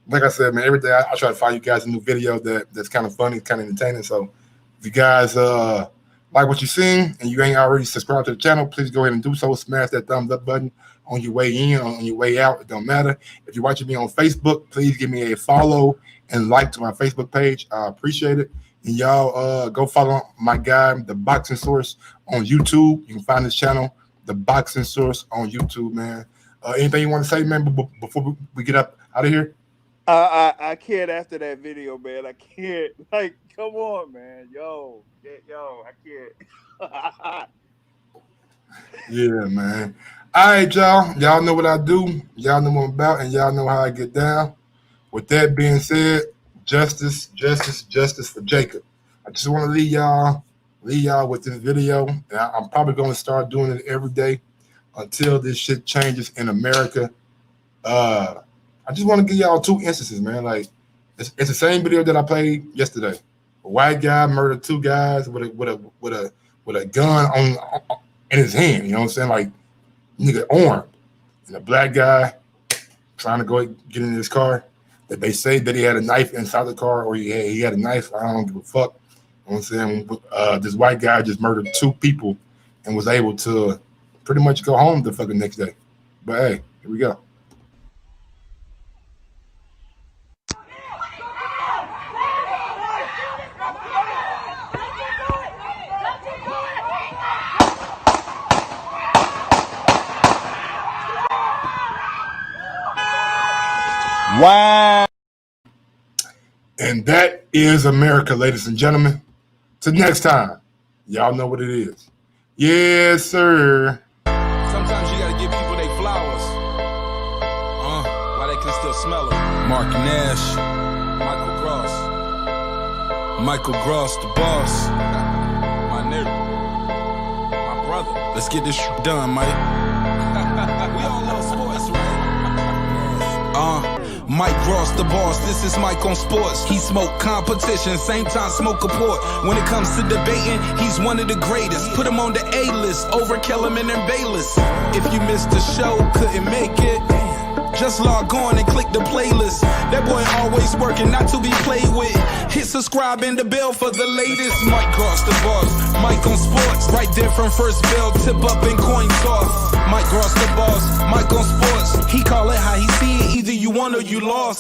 like I said, man, every day I try to find you guys a new video that's kind of funny, kind of entertaining. So if you guys like what you're seeing and you ain't already subscribed to the channel, please go ahead and do so. Smash that thumbs up button on your way in, on your way out. It don't matter. If you're watching me on Facebook, please give me a follow and like to my Facebook page. I appreciate it. And y'all go follow my guy, The Boxing Source, on YouTube. You can find this channel, The Boxing Source, on YouTube, man. Anything you want to say, man, before we get up out of here? I can't after that video, man. I can't. Like, come on, man. Yo, I can't. Yeah, man. All right, y'all. Y'all know what I do. Y'all know what I'm about, and y'all know how I get down. With that being said, justice for Jacob. I just want to leave y'all with this video. And I'm probably going to start doing it every day until this shit changes in America. I just want to give y'all two instances, man. Like, it's the same video that I played yesterday. A white guy murdered two guys with a gun on in his hand. You know what I'm saying? Like nigga armed. And a black guy trying to go get in his car. That they say that he had a knife inside the car, or he had a knife. I don't give a fuck. You know what I'm saying? This white guy just murdered two people and was able to pretty much go home the fucking next day. But hey, here we go. Wow. And that is America, ladies and gentlemen. Till next time, y'all know what it is. Yes, sir. Sometimes you gotta give people their flowers. While they can still smell them. Mark Nash, Michael Gross, the boss. My nigga, my brother. Let's get this shit done, Mike. We all love sports, right? Mike Gross, the boss, this is Mike on sports. He smoke competition, same time smoke a port. When it comes to debating, he's one of the greatest. Put him on the A-list, over Kellerman and Bayless. If you missed the show, couldn't make it, just log on and click the playlist. That boy always working, not to be played with. Hit subscribe and the bell for the latest. Mike Gross, the boss, Mike on sports. Right there from first bell, tip up and coin toss. Mike Gross, the boss, Mike on sports. He call it how he see it, either you won or you lost.